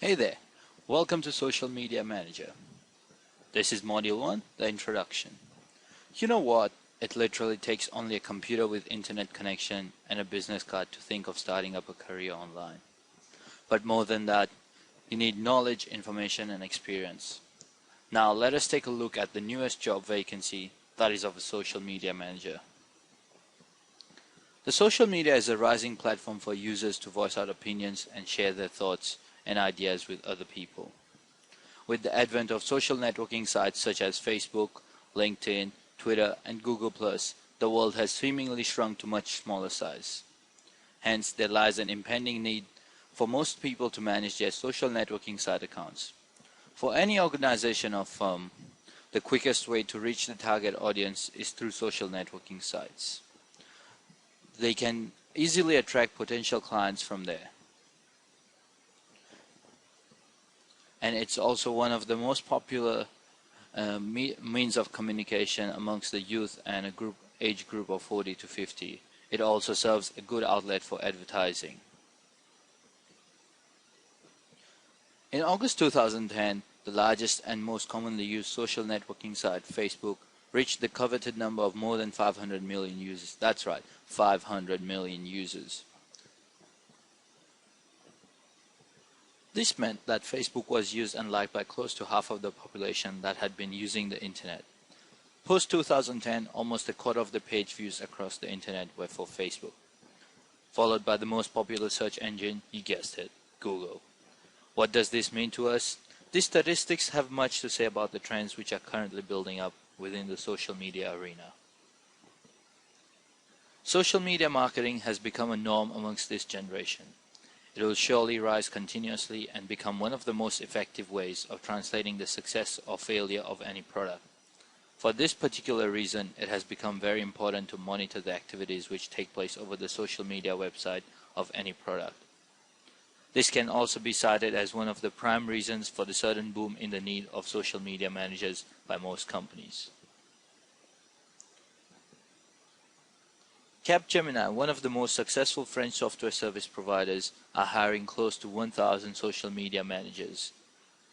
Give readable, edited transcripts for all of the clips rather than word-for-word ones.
Hey there, welcome to Social Media Manager. This is Module 1, the introduction. You know what? It literally takes only a computer with internet connection and a business card to think of starting up a career online. But more than that, you need knowledge, information, and experience. Now let us take a look at the newest job vacancy, that is of a social media manager. The social media is a rising platform for users to voice out opinions and share their thoughts and ideas with other people. With the advent of social networking sites such as Facebook, LinkedIn, Twitter, and Google+, the world has seemingly shrunk to much smaller size. Hence, there lies an impending need for most people to manage their social networking site accounts. For any organization or firm, the quickest way to reach the target audience is through social networking sites. They can easily attract potential clients from there. And it's also one of the most popular means of communication amongst the youth and age group of 40 to 50. It also serves a good outlet for advertising. In August 2010, the largest and most commonly used social networking site, Facebook, reached the coveted number of more than 500 million users. That's right, 500 million users. This meant that Facebook was used and liked by close to half of the population that had been using the internet. Post 2010, almost a quarter of the page views across the internet were for Facebook, followed by the most popular search engine, you guessed it, Google. What does this mean to us? These statistics have much to say about the trends which are currently building up within the social media arena. Social media marketing has become a norm amongst this generation. It will surely rise continuously and become one of the most effective ways of translating the success or failure of any product. For this particular reason, it has become very important to monitor the activities which take place over the social media website of any product. This can also be cited as one of the prime reasons for the sudden boom in the need of social media managers by most companies. Capgemini, one of the most successful French software service providers, are hiring close to 1,000 social media managers.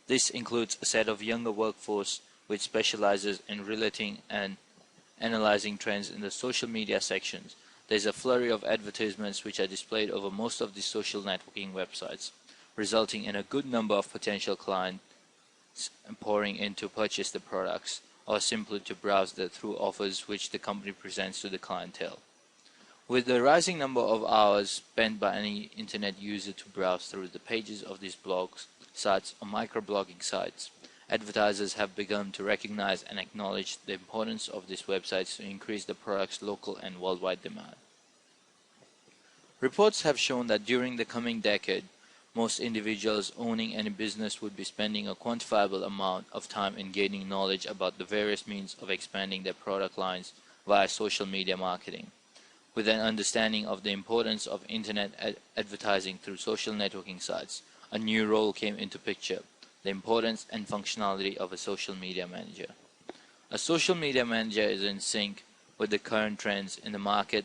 This includes a set of younger workforce which specializes in relating and analyzing trends in the social media sections. There's a flurry of advertisements which are displayed over most of the social networking websites, resulting in a good number of potential clients pouring in to purchase the products or simply to browse through offers which the company presents to the clientele. With the rising number of hours spent by any internet user to browse through the pages of these blogs, sites, or microblogging sites, advertisers have begun to recognize and acknowledge the importance of these websites to increase the product's local and worldwide demand. Reports have shown that during the coming decade, most individuals owning any business would be spending a quantifiable amount of time in gaining knowledge about the various means of expanding their product lines via social media marketing. With an understanding of the importance of internet advertising through social networking sites, a new role came into picture: the importance and functionality of a social media manager. A social media manager is in sync with the current trends in the market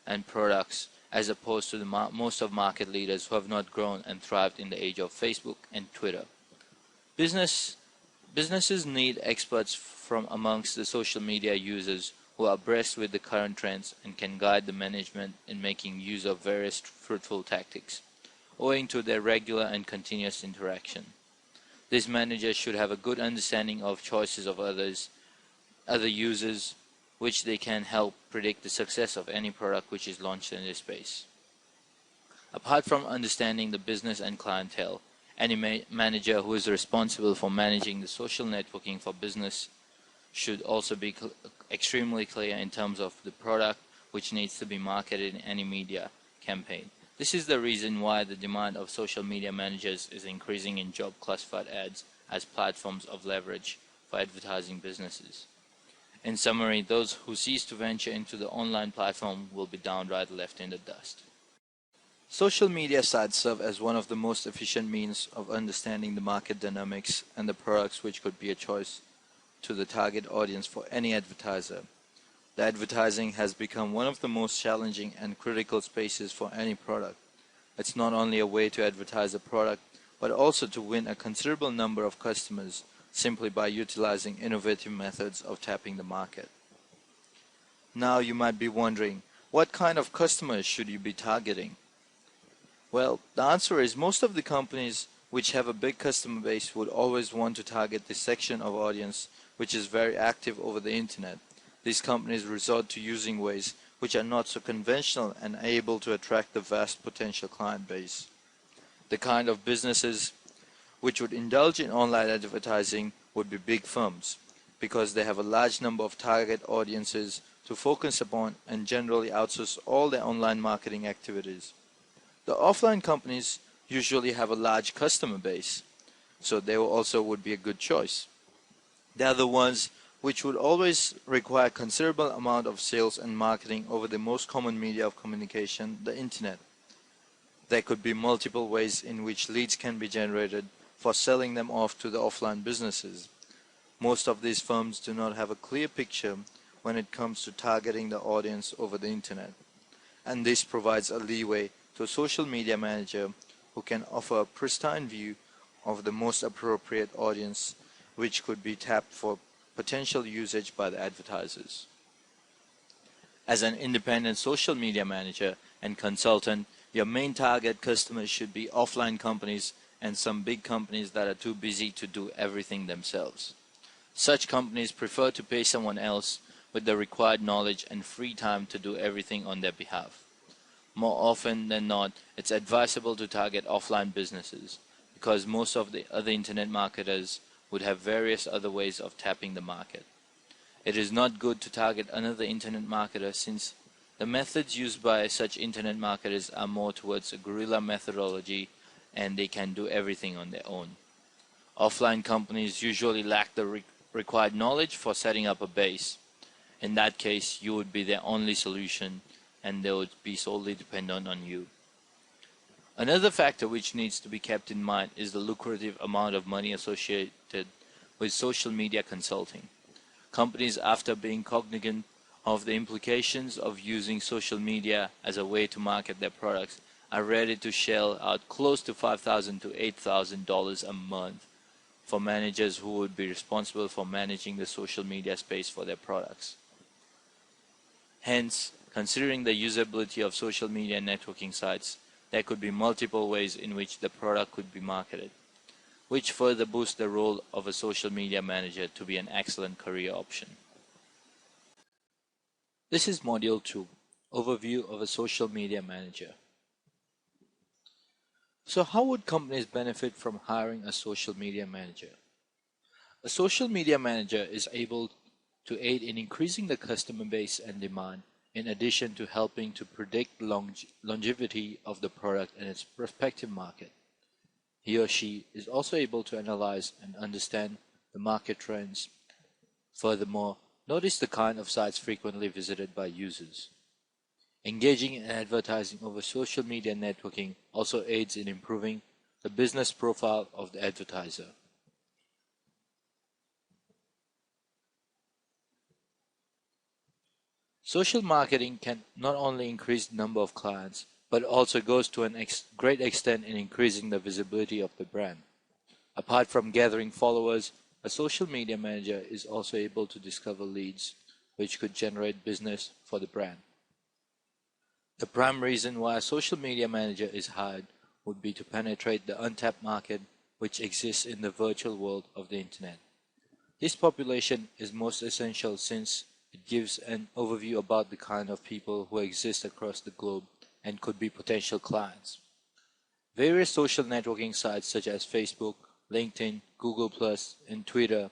and products, as opposed to most of market leaders who have not grown and thrived in the age of Facebook and Twitter. Businesses need experts from amongst the social media users who are abreast with the current trends and can guide the management in making use of various fruitful tactics, owing to their regular and continuous interaction. These managers should have a good understanding of choices of other users, which they can help predict the success of any product which is launched in this space. Apart from understanding the business and clientele, any manager who is responsible for managing the social networking for business should also be extremely clear in terms of the product which needs to be marketed in any media campaign. This is the reason why the demand of social media managers is increasing in job classified ads as platforms of leverage for advertising businesses. In summary, those who cease to venture into the online platform will be downright left in the dust. Social media sites serve as one of the most efficient means of understanding the market dynamics and the products which could be a choice to the target audience for any advertiser. The advertising has become one of the most challenging and critical spaces for any product. It's not only a way to advertise a product, but also to win a considerable number of customers simply by utilizing innovative methods of tapping the market. Now you might be wondering, what kind of customers should you be targeting? Well, the answer is most of the companies which have a big customer base would always want to target this section of audience which is very active over the internet. These companies resort to using ways which are not so conventional and able to attract the vast potential client base. The kind of businesses which would indulge in online advertising would be big firms, because they have a large number of target audiences to focus upon and generally outsource all their online marketing activities. The offline companies usually have a large customer base, so they also would be a good choice. They are the ones which would always require considerable amount of sales and marketing over the most common media of communication, the internet. There could be multiple ways in which leads can be generated for selling them off to the offline businesses. Most of these firms do not have a clear picture when it comes to targeting the audience over the internet, and this provides a leeway to a social media manager who can offer a pristine view of the most appropriate audience which could be tapped for potential usage by the advertisers. As an independent social media manager and consultant, your main target customers should be offline companies and some big companies that are too busy to do everything themselves. Such companies prefer to pay someone else with the required knowledge and free time to do everything on their behalf. More often than not, it's advisable to target offline businesses, because most of the other internet marketers would have various other ways of tapping the market. It is not good to target another internet marketer, since the methods used by such internet marketers are more towards a guerrilla methodology and they can do everything on their own. Offline companies usually lack the required knowledge for setting up a base. In that case, you would be their only solution and they would be solely dependent on you. Another factor which needs to be kept in mind is the lucrative amount of money associated with social media consulting. Companies, after being cognizant of the implications of using social media as a way to market their products, are ready to shell out close to $5,000 to $8,000 a month for managers who would be responsible for managing the social media space for their products. Hence, considering the usability of social media networking sites, there could be multiple ways in which the product could be marketed, which further boosts the role of a social media manager to be an excellent career option. This is Module 2, Overview of a Social Media Manager. So how would companies benefit from hiring a social media manager? A social media manager is able to aid in increasing the customer base and demand, in addition to helping to predict longevity of the product and its prospective market. He or she is also able to analyze and understand the market trends. Furthermore, notice the kind of sites frequently visited by users. Engaging in advertising over social media networking also aids in improving the business profile of the advertiser. Social marketing can not only increase the number of clients, but also goes to a great extent in increasing the visibility of the brand. Apart from gathering followers, a social media manager is also able to discover leads, which could generate business for the brand. The prime reason why a social media manager is hired would be to penetrate the untapped market which exists in the virtual world of the internet. This population is most essential since it gives an overview about the kind of people who exist across the globe and could be potential clients. Various social networking sites such as Facebook, LinkedIn, Google+, and Twitter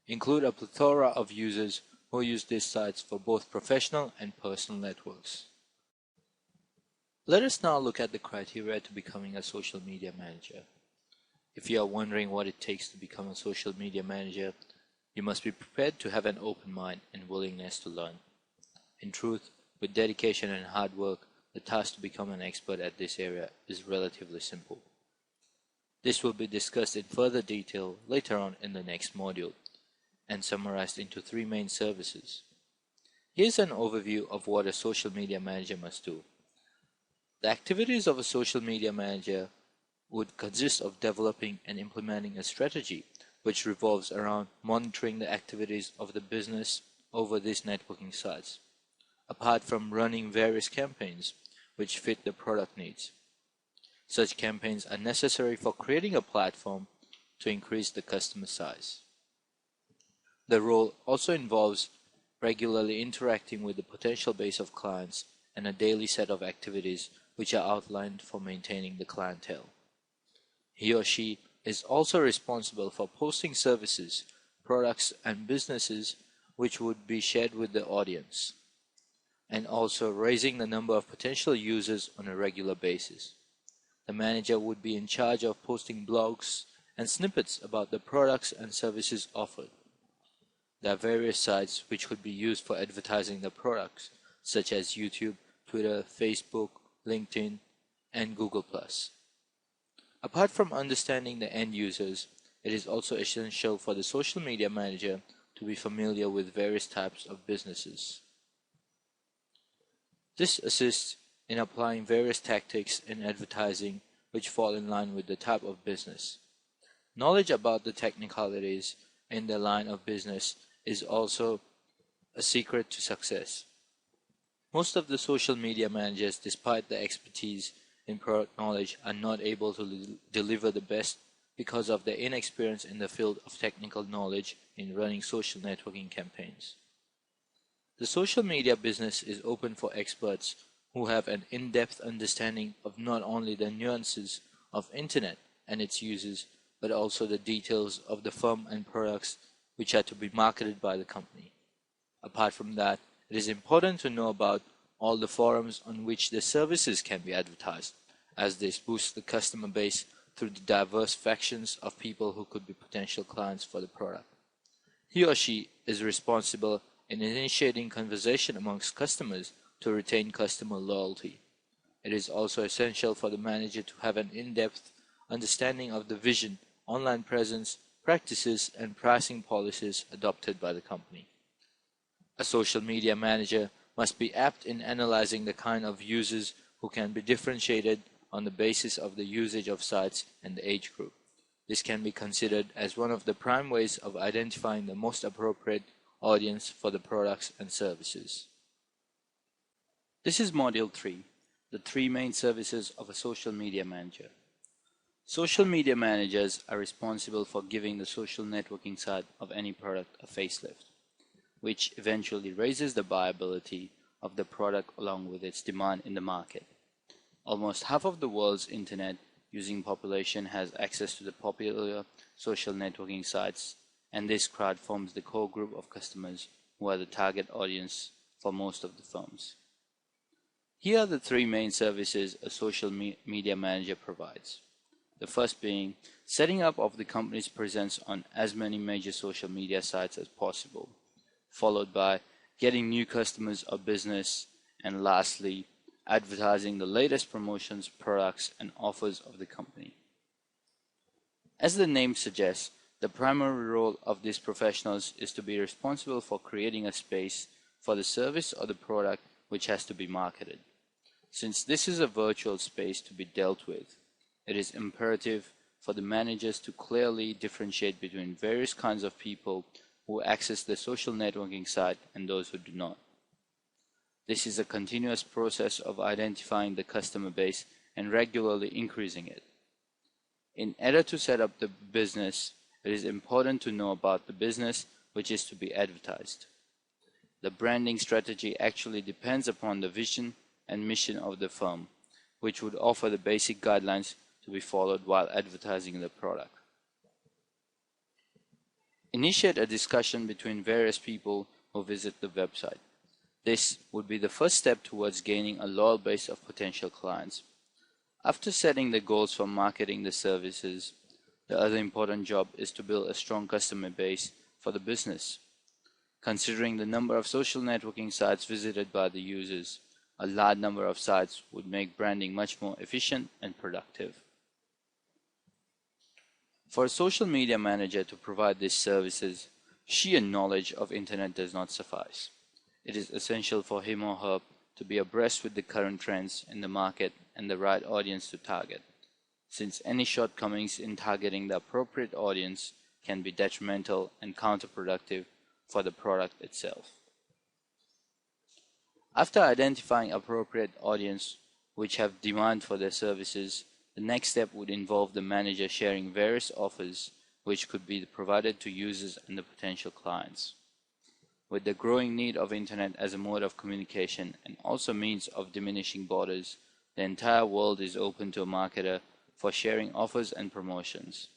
include a plethora of users who use these sites for both professional and personal networks. Let us now look at the criteria to becoming a social media manager. If you are wondering what it takes to become a social media manager, you must be prepared to have an open mind and willingness to learn. In truth, with dedication and hard work, the task to become an expert at this area is relatively simple. This will be discussed in further detail later on in the next module and summarized into 3 main services. Here's an overview of what a social media manager must do. The activities of a social media manager would consist of developing and implementing a strategy which revolves around monitoring the activities of the business over these networking sites, apart from running various campaigns which fit the product needs. Such campaigns are necessary for creating a platform to increase the customer size. The role also involves regularly interacting with the potential base of clients and a daily set of activities which are outlined for maintaining the clientele. He or she is also responsible for posting services, products, and businesses which would be shared with the audience, and also raising the number of potential users on a regular basis. The manager would be in charge of posting blogs and snippets about the products and services offered. There are various sites which could be used for advertising the products, such as YouTube, Twitter, Facebook, LinkedIn, and Google+. Apart from understanding the end users, it is also essential for the social media manager to be familiar with various types of businesses. This assists in applying various tactics in advertising which fall in line with the type of business. Knowledge about the technicalities in the line of business is also a secret to success. Most of the social media managers, despite their expertise in product knowledge, are not able to deliver the best because of their inexperience in the field of technical knowledge in running social networking campaigns. The social media business is open for experts who have an in-depth understanding of not only the nuances of Internet and its uses, but also the details of the firm and products which are to be marketed by the company. Apart from that, it is important to know about all the forums on which the services can be advertised, as this boosts the customer base through the diverse factions of people who could be potential clients for the product. He or she is responsible in initiating conversation amongst customers to retain customer loyalty. It is also essential for the manager to have an in-depth understanding of the vision, online presence, practices, and pricing policies adopted by the company. A social media manager must be apt in analyzing the kind of users who can be differentiated on the basis of the usage of sites and the age group. This can be considered as one of the prime ways of identifying the most appropriate audience for the products and services. This is Module 3, the 3 main services of a social media manager. Social media managers are responsible for giving the social networking side of any product a facelift, which eventually raises the viability of the product along with its demand in the market. Almost half of the world's internet using population has access to the popular social networking sites, and this crowd forms the core group of customers who are the target audience for most of the firms. Here are the 3 main services a social media manager provides. The first being setting up of the company's presence on as many major social media sites as possible, followed by getting new customers or business, and lastly, advertising the latest promotions, products, and offers of the company. As the name suggests, the primary role of these professionals is to be responsible for creating a space for the service or the product which has to be marketed. Since this is a virtual space to be dealt with, it is imperative for the managers to clearly differentiate between various kinds of people who access the social networking site and those who do not. This is a continuous process of identifying the customer base and regularly increasing it. In order to set up the business, it is important to know about the business which is to be advertised. The branding strategy actually depends upon the vision and mission of the firm, which would offer the basic guidelines to be followed while advertising the product. Initiate a discussion between various people who visit the website. This would be the first step towards gaining a loyal base of potential clients. After setting the goals for marketing the services, the other important job is to build a strong customer base for the business. Considering the number of social networking sites visited by the users, a large number of sites would make branding much more efficient and productive. For a social media manager to provide these services, sheer knowledge of Internet does not suffice. It is essential for him or her to be abreast with the current trends in the market and the right audience to target. since any shortcomings in targeting the appropriate audience can be detrimental and counterproductive for the product itself. After identifying appropriate audience which have demand for their services, the next step would involve the manager sharing various offers which could be provided to users and the potential clients. With the growing need of internet as a mode of communication and also means of diminishing borders, the entire world is open to a marketer for sharing offers and promotions.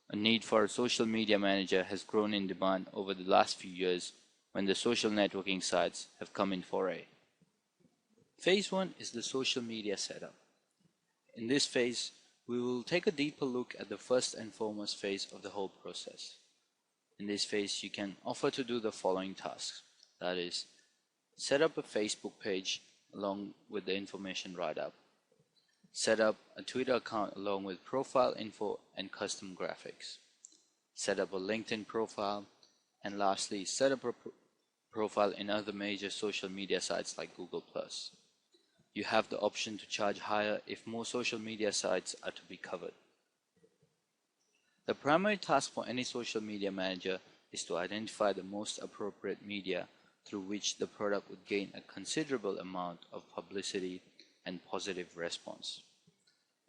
A need for a social media manager has grown in demand over the last few years when the social networking sites have come in foray. Phase 1 is the social media setup. In this phase, we will take a deeper look at the first and foremost phase of the whole process. In this phase, you can offer to do the following tasks. That is, set up a Facebook page along with the information write-up. Set up a Twitter account along with profile info and custom graphics. Set up a LinkedIn profile. And lastly, set up a profile in other major social media sites like Google+. You have the option to charge higher if more social media sites are to be covered. The primary task for any social media manager is to identify the most appropriate media through which the product would gain a considerable amount of publicity and positive response.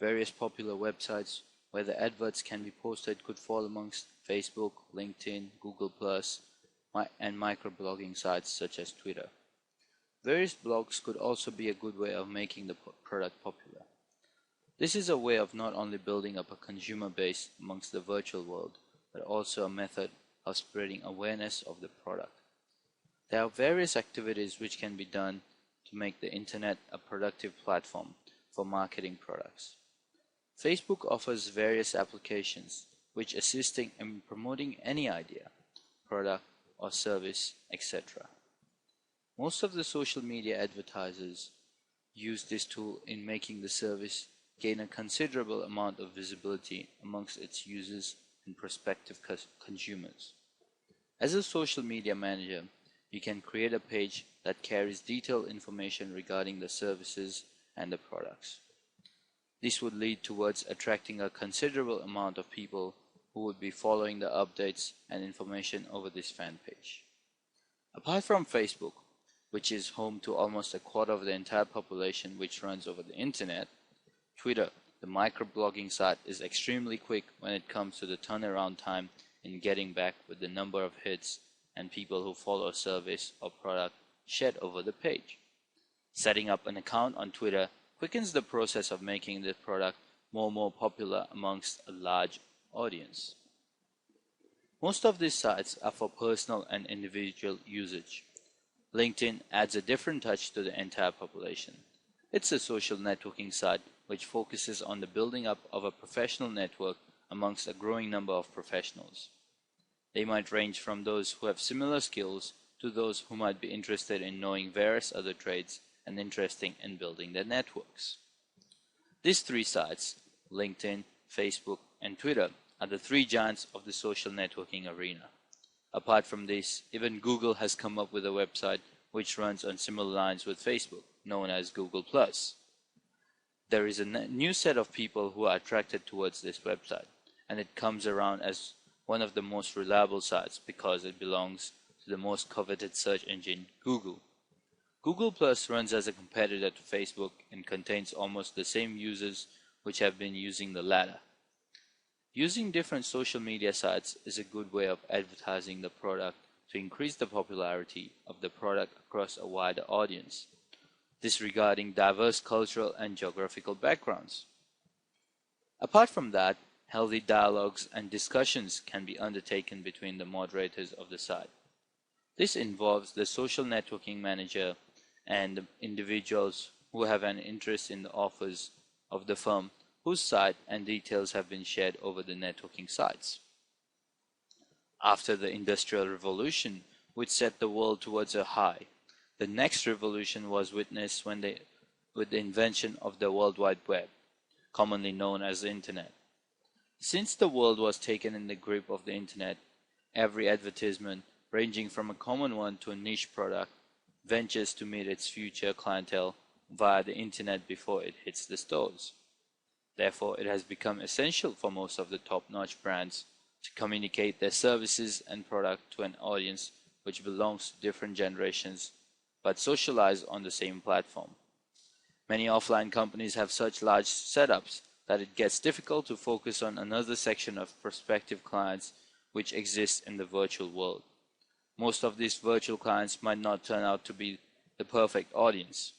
Various popular websites where the adverts can be posted could fall amongst Facebook, LinkedIn, Google+, and microblogging sites such as Twitter. Various blogs could also be a good way of making the product popular. This is a way of not only building up a consumer base amongst the virtual world, but also a method of spreading awareness of the product. There are various activities which can be done to make the internet a productive platform for marketing products. Facebook offers various applications which assisting in promoting any idea, product or service, etc. Most of the social media advertisers use this tool in making the service gain a considerable amount of visibility amongst its users and prospective consumers. As a social media manager, you can create a page that carries detailed information regarding the services and the products. This would lead towards attracting a considerable amount of people who would be following the updates and information over this fan page. Apart from Facebook, which is home to almost a quarter of the entire population which runs over the internet, Twitter, the microblogging site, is extremely quick when it comes to the turnaround time in getting back with the number of hits and people who follow a service or product shared over the page. Setting up an account on Twitter quickens the process of making the product more popular amongst a large audience. Most of these sites are for personal and individual usage. LinkedIn adds a different touch to the entire population. It's a social networking site which focuses on the building up of a professional network amongst a growing number of professionals. They might range from those who have similar skills to those who might be interested in knowing various other trades and interested in building their networks. These three sites, LinkedIn, Facebook, and Twitter, are the three giants of the social networking arena. Apart from this, even Google has come up with a website which runs on similar lines with Facebook, known as Google+. There is a new set of people who are attracted towards this website, and it comes around as one of the most reliable sites because it belongs to the most coveted search engine, Google. Google+ runs as a competitor to Facebook and contains almost the same users which have been using the latter. Using different social media sites is a good way of advertising the product to increase the popularity of the product across a wider audience, disregarding diverse cultural and geographical backgrounds. Apart from that, healthy dialogues and discussions can be undertaken between the moderators of the site. This involves the social networking manager and the individuals who have an interest in the offers of the firm whose site and details have been shared over the networking sites. After the Industrial Revolution, which set the world towards a high, the next revolution was witnessed with the invention of the World Wide Web, commonly known as the Internet. Since the world was taken in the grip of the Internet, every advertisement, ranging from a common one to a niche product, ventures to meet its future clientele via the Internet before it hits the stores. Therefore, it has become essential for most of the top-notch brands to communicate their services and product to an audience which belongs to different generations but socialize on the same platform. Many offline companies have such large setups that it gets difficult to focus on another section of prospective clients which exist in the virtual world. Most of these virtual clients might not turn out to be the perfect audience.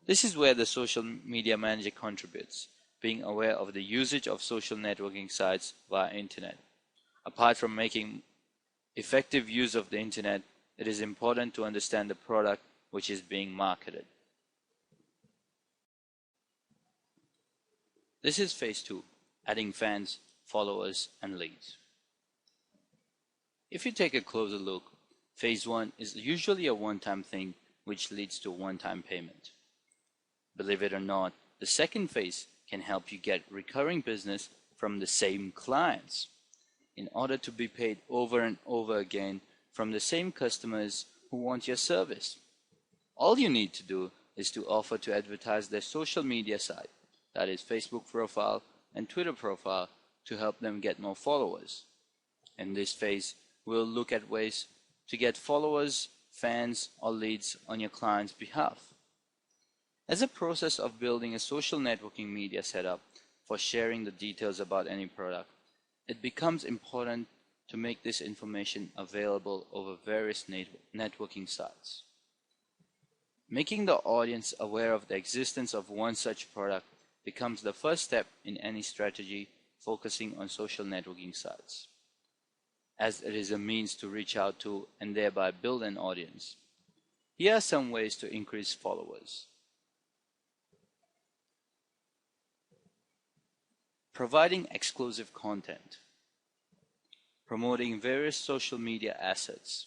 This is where the social media manager contributes, being aware of the usage of social networking sites via internet. Apart from making effective use of the internet, it is important to understand the product which is being marketed. This is phase 2, adding fans, followers, and leads. If you take a closer look, phase 1 is usually a one-time thing which leads to a one-time payment. Believe it or not, the second phase can help you get recurring business from the same clients in order to be paid over and over again from the same customers who want your service. All you need to do is to offer to advertise their social media site, that is Facebook profile and Twitter profile, to help them get more followers. In this phase, we'll look at ways to get followers, fans, or leads on your client's behalf. As a process of building a social networking media setup for sharing the details about any product, it becomes important to make this information available over various networking sites. Making the audience aware of the existence of one such product becomes the first step in any strategy focusing on social networking sites, as it is a means to reach out to and thereby build an audience. Here are some ways to increase followers. Providing exclusive content, promoting various social media assets,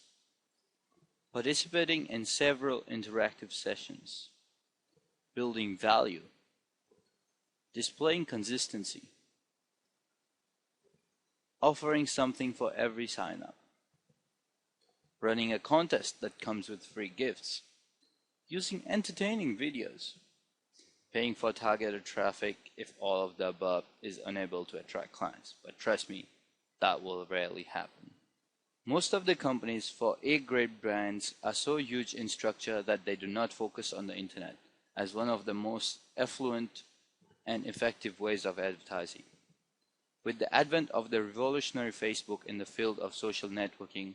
participating in several interactive sessions, building value, displaying consistency, offering something for every sign-up, running a contest that comes with free gifts, using entertaining videos, paying for targeted traffic if all of the above is unable to attract clients. But trust me, that will rarely happen. Most of the companies for A-grade brands are so huge in structure that they do not focus on the internet as one of the most affluent and effective ways of advertising. With the advent of the revolutionary Facebook in the field of social networking,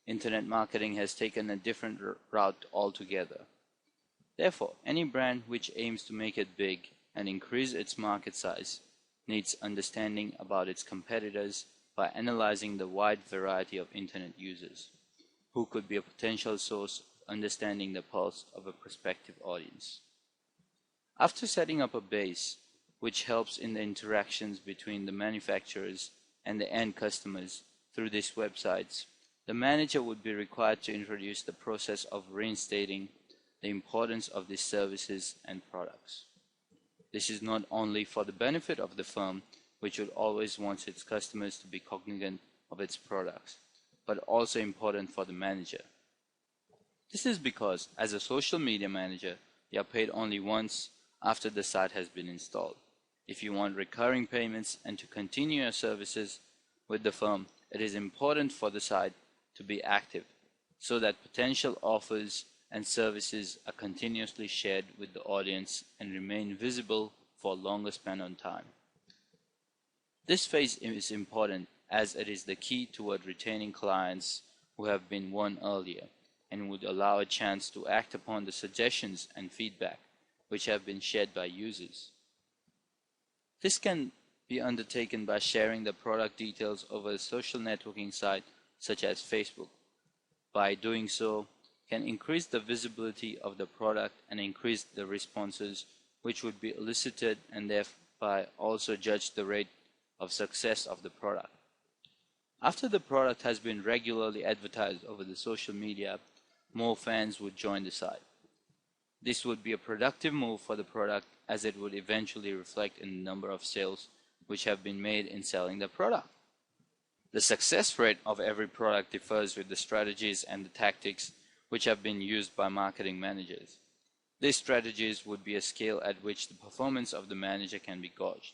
internet marketing has taken a different route altogether. Therefore, any brand which aims to make it big and increase its market size needs understanding about its competitors by analyzing the wide variety of internet users, who could be a potential source of understanding the pulse of a prospective audience. After setting up a base, which helps in the interactions between the manufacturers and the end customers through these websites, the manager would be required to introduce the process of reinstating the importance of these services and products. This is not only for the benefit of the firm, which would always want its customers to be cognizant of its products, but also important for the manager. This is because, as a social media manager, you are paid only once after the site has been installed. If you want recurring payments and to continue your services with the firm, it is important for the site to be active so that potential offers and services are continuously shared with the audience and remain visible for a longer span of time. This phase is important as it is the key toward retaining clients who have been won earlier and would allow a chance to act upon the suggestions and feedback which have been shared by users. This can be undertaken by sharing the product details over a social networking site such as Facebook. By doing so, can increase the visibility of the product and increase the responses which would be elicited and thereby also judge the rate of success of the product. After the product has been regularly advertised over the social media, more fans would join the site. This would be a productive move for the product as it would eventually reflect in the number of sales which have been made in selling the product. The success rate of every product differs with the strategies and the tactics which have been used by marketing managers. These strategies would be a scale at which the performance of the manager can be gauged.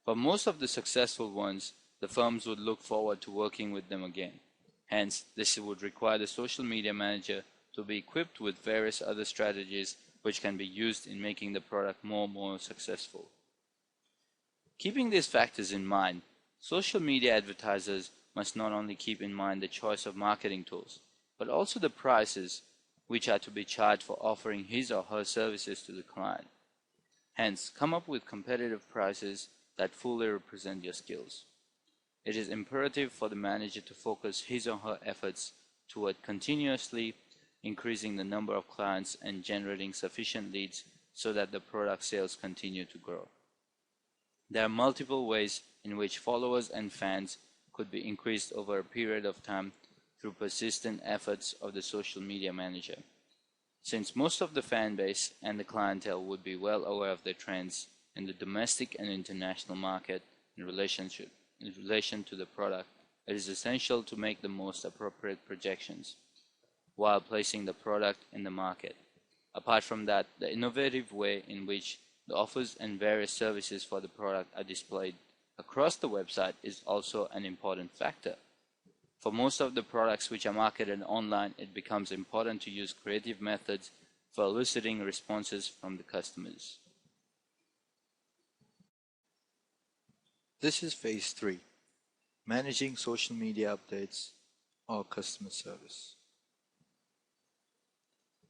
For most of the successful ones, the firms would look forward to working with them again. Hence, this would require the social media manager to be equipped with various other strategies which can be used in making the product more successful. Keeping these factors in mind, social media advertisers must not only keep in mind the choice of marketing tools, but also the prices which are to be charged for offering his or her services to the client. Hence, come up with competitive prices that fully represent your skills. It is imperative for the manager to focus his or her efforts toward continuously increasing the number of clients and generating sufficient leads so that the product sales continue to grow. There are multiple ways in which followers and fans could be increased over a period of time through persistent efforts of the social media manager. Since most of the fan base and the clientele would be well aware of the trends in the domestic and international market in relation to the product, it is essential to make the most appropriate projections while placing the product in the market. Apart from that, the innovative way in which the offers and various services for the product are displayed across the website is also an important factor. For most of the products which are marketed online, it becomes important to use creative methods for eliciting responses from the customers. This is phase 3, managing social media updates or customer service.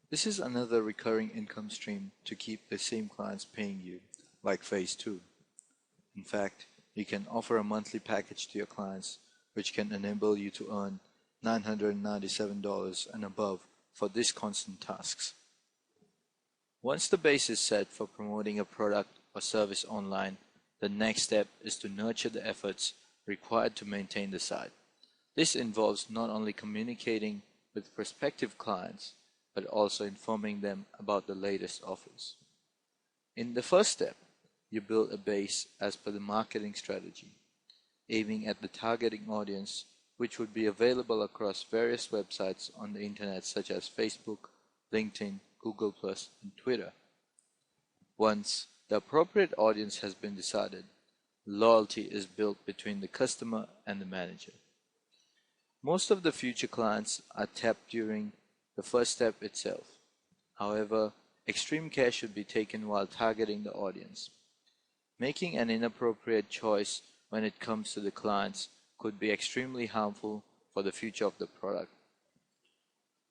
This is another recurring income stream to keep the same clients paying you, like phase 2. In fact, you can offer a monthly package to your clients which can enable you to earn $997 and above for these constant tasks. Once the base is set for promoting a product or service online, the next step is to nurture the efforts required to maintain the site. This involves not only communicating with prospective clients, but also informing them about the latest offers. In the first step, you build a base as per the marketing strategy, aiming at the targeting audience which would be available across various websites on the internet such as Facebook, LinkedIn, Google+, and Twitter. Once the appropriate audience has been decided, loyalty is built between the customer and the manager. Most of the future clients are tapped during the first step itself. However, extreme care should be taken while targeting the audience. Making an inappropriate choice when it comes to the clients could be extremely harmful for the future of the product.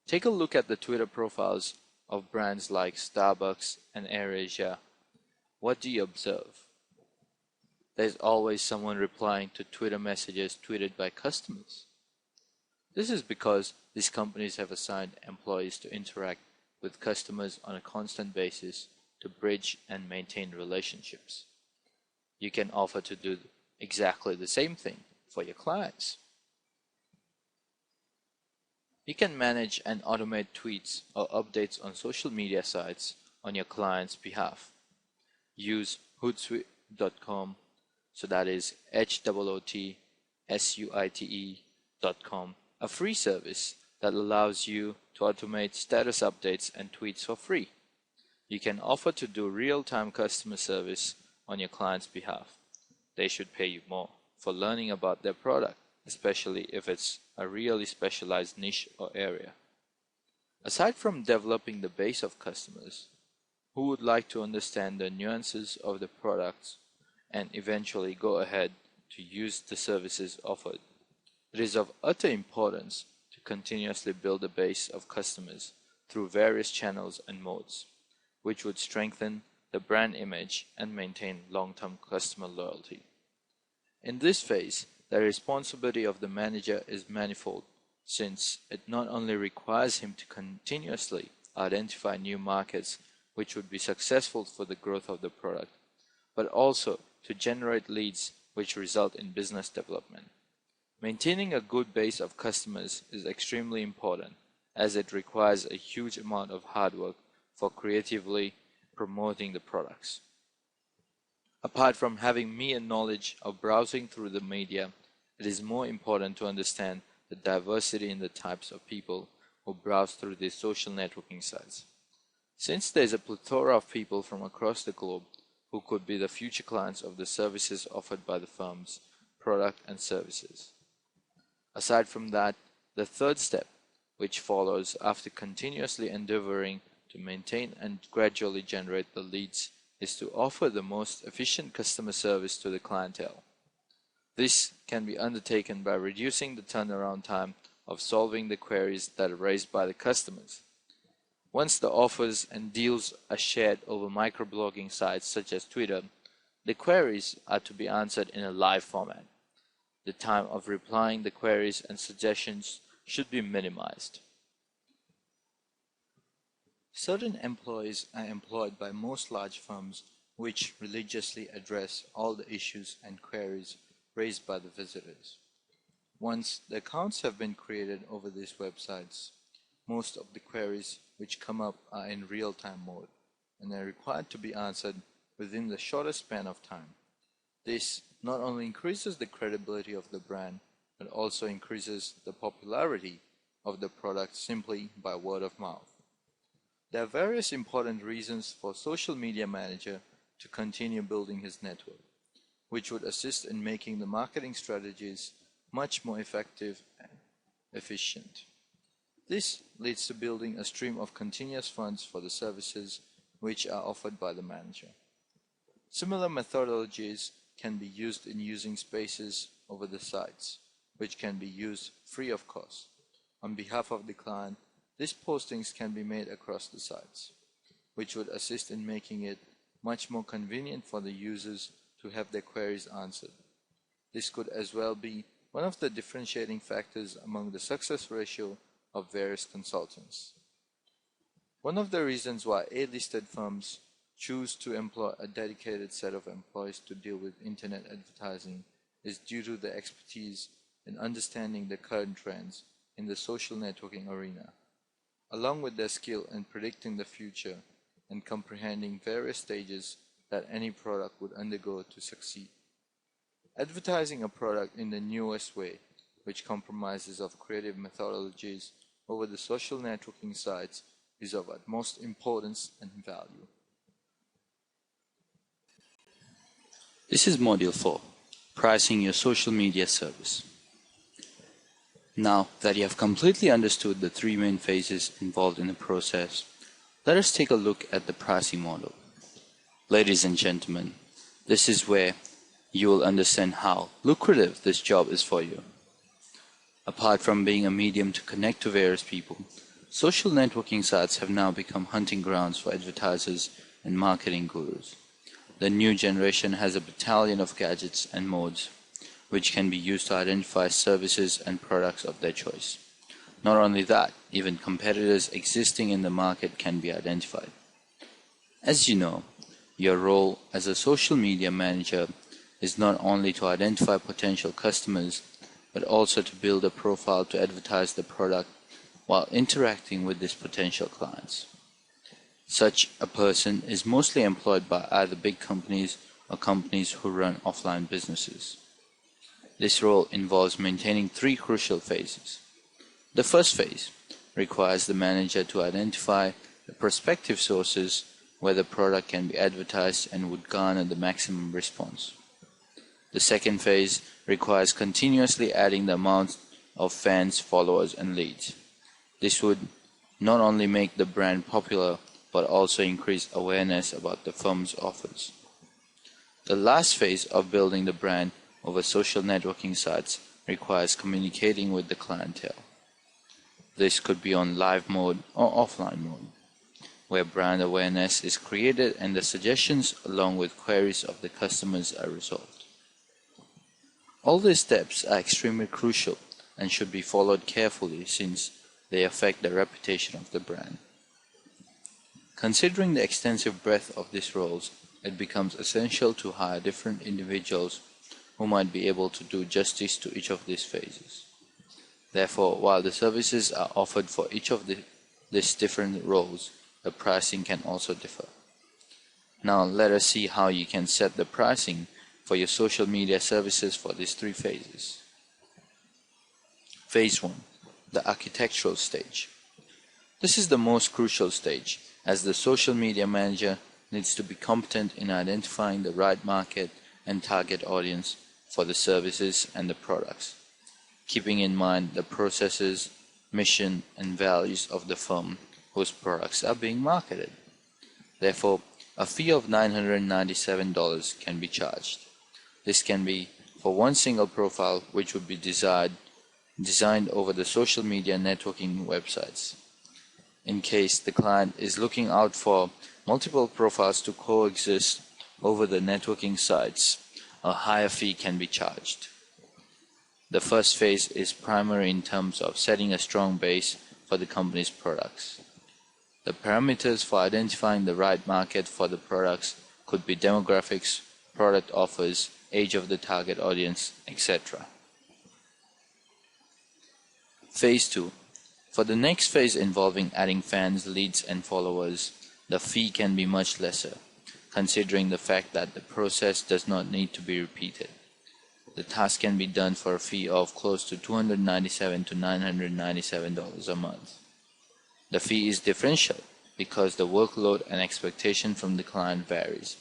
Take a look at the Twitter profiles of brands like Starbucks and AirAsia. What do you observe? There's always someone replying to Twitter messages tweeted by customers. This is because these companies have assigned employees to interact with customers on a constant basis to bridge and maintain relationships. You can offer to do exactly the same thing for your clients. You can manage and automate tweets or updates on social media sites on your client's behalf. Use Hootsuite.com, so that is HOOTSUITE.com, a free service that allows you to automate status updates and tweets for free. You can offer to do real-time customer service on your client's behalf. They should pay you more for learning about their product, especially if it's a really specialized niche or area. Aside from developing the base of customers who would like to understand the nuances of the products and eventually go ahead to use the services offered, it is of utter importance to continuously build a base of customers through various channels and modes, which would strengthen the brand image and maintain long-term customer loyalty. In this phase, the responsibility of the manager is manifold, since it not only requires him to continuously identify new markets which would be successful for the growth of the product, but also to generate leads which result in business development. Maintaining a good base of customers is extremely important, as it requires a huge amount of hard work for creatively promoting the products. Apart from having mere knowledge of browsing through the media, it is more important to understand the diversity in the types of people who browse through these social networking sites. Since there is a plethora of people from across the globe who could be the future clients of the services offered by the firm's product and services. Aside from that, the third step, which follows after continuously endeavoring to maintain and gradually generate the leads, is to offer the most efficient customer service to the clientele. This can be undertaken by reducing the turnaround time of solving the queries that are raised by the customers. Once the offers and deals are shared over microblogging sites such as Twitter, the queries are to be answered in a live format. The time of replying the queries and suggestions should be minimized. Certain employees are employed by most large firms which religiously address all the issues and queries raised by the visitors. Once the accounts have been created over these websites, most of the queries which come up are in real-time mode and are required to be answered within the shortest span of time. This not only increases the credibility of the brand, but also increases the popularity of the product simply by word of mouth. There are various important reasons for social media manager to continue building his network, which would assist in making the marketing strategies much more effective and efficient. This leads to building a stream of continuous funds for the services which are offered by the manager. Similar methodologies can be used in using spaces over the sites, which can be used free of cost. On behalf of the client, these postings can be made across the sites, which would assist in making it much more convenient for the users to have their queries answered. This could as well be one of the differentiating factors among the success ratio of various consultants. One of the reasons why A-listed firms choose to employ a dedicated set of employees to deal with internet advertising is due to their expertise in understanding the current trends in the social networking arena, along with their skill in predicting the future and comprehending various stages that any product would undergo to succeed. Advertising a product in the newest way, which compromises of creative methodologies over the social networking sites, is of utmost importance and value. This is Module 4, Pricing Your Social Media Service. Now that you have completely understood the three main phases involved in the process, let us take a look at the pricing model. Ladies and gentlemen, this is where you will understand how lucrative this job is for you. Apart from being a medium to connect to various people, social networking sites have now become hunting grounds for advertisers and marketing gurus. The new generation has a battalion of gadgets and modes which can be used to identify services and products of their choice. Not only that, even competitors existing in the market can be identified. As you know, your role as a social media manager is not only to identify potential customers, but also to build a profile to advertise the product while interacting with these potential clients. Such a person is mostly employed by either big companies or companies who run offline businesses. This role involves maintaining three crucial phases. The first phase requires the manager to identify the prospective sources where the product can be advertised and would garner the maximum response. The second phase requires continuously adding the amount of fans, followers, and leads. This would not only make the brand popular, but also increase awareness about the firm's offers. The last phase of building the brand over social networking sites requires communicating with the clientele. This could be on live mode or offline mode, where brand awareness is created and the suggestions along with queries of the customers are resolved. All these steps are extremely crucial and should be followed carefully since they affect the reputation of the brand. Considering the extensive breadth of these roles, it becomes essential to hire different individuals who might be able to do justice to each of these phases. Therefore, while the services are offered for each of these different roles, the pricing can also differ. Now let us see how you can set the pricing for your social media services for these three phases. Phase 1. The architectural stage. This is the most crucial stage, as the social media manager needs to be competent in identifying the right market and target audience for the services and the products, keeping in mind the processes, mission, and values of the firm whose products are being marketed. Therefore, a fee of $997 can be charged. This can be for one single profile which would be designed over the social media networking websites. In case the client is looking out for multiple profiles to coexist over the networking sites, a higher fee can be charged. The first phase is primary in terms of setting a strong base for the company's products. The parameters for identifying the right market for the products could be demographics, product offers, age of the target audience, etc. Phase 2. For the next phase involving adding fans, leads, and followers, the fee can be much lesser, considering the fact that the process does not need to be repeated. The task can be done for a fee of close to $297 to $997 a month. The fee is differential because the workload and expectation from the client varies.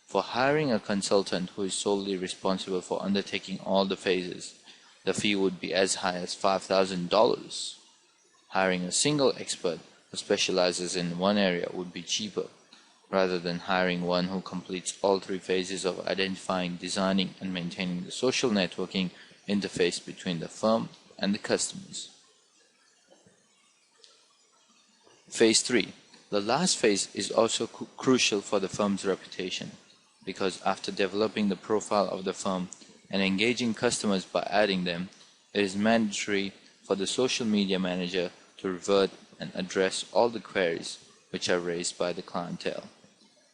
For hiring a consultant who is solely responsible for undertaking all the phases, the fee would be as high as $5,000. Hiring a single expert who specializes in one area would be cheaper, rather than hiring one who completes all three phases of identifying, designing, and maintaining the social networking interface between the firm and the customers. Phase 3. The last phase is also crucial for the firm's reputation, because after developing the profile of the firm and engaging customers by adding them, it is mandatory for the social media manager to revert and address all the queries which are raised by the clientele.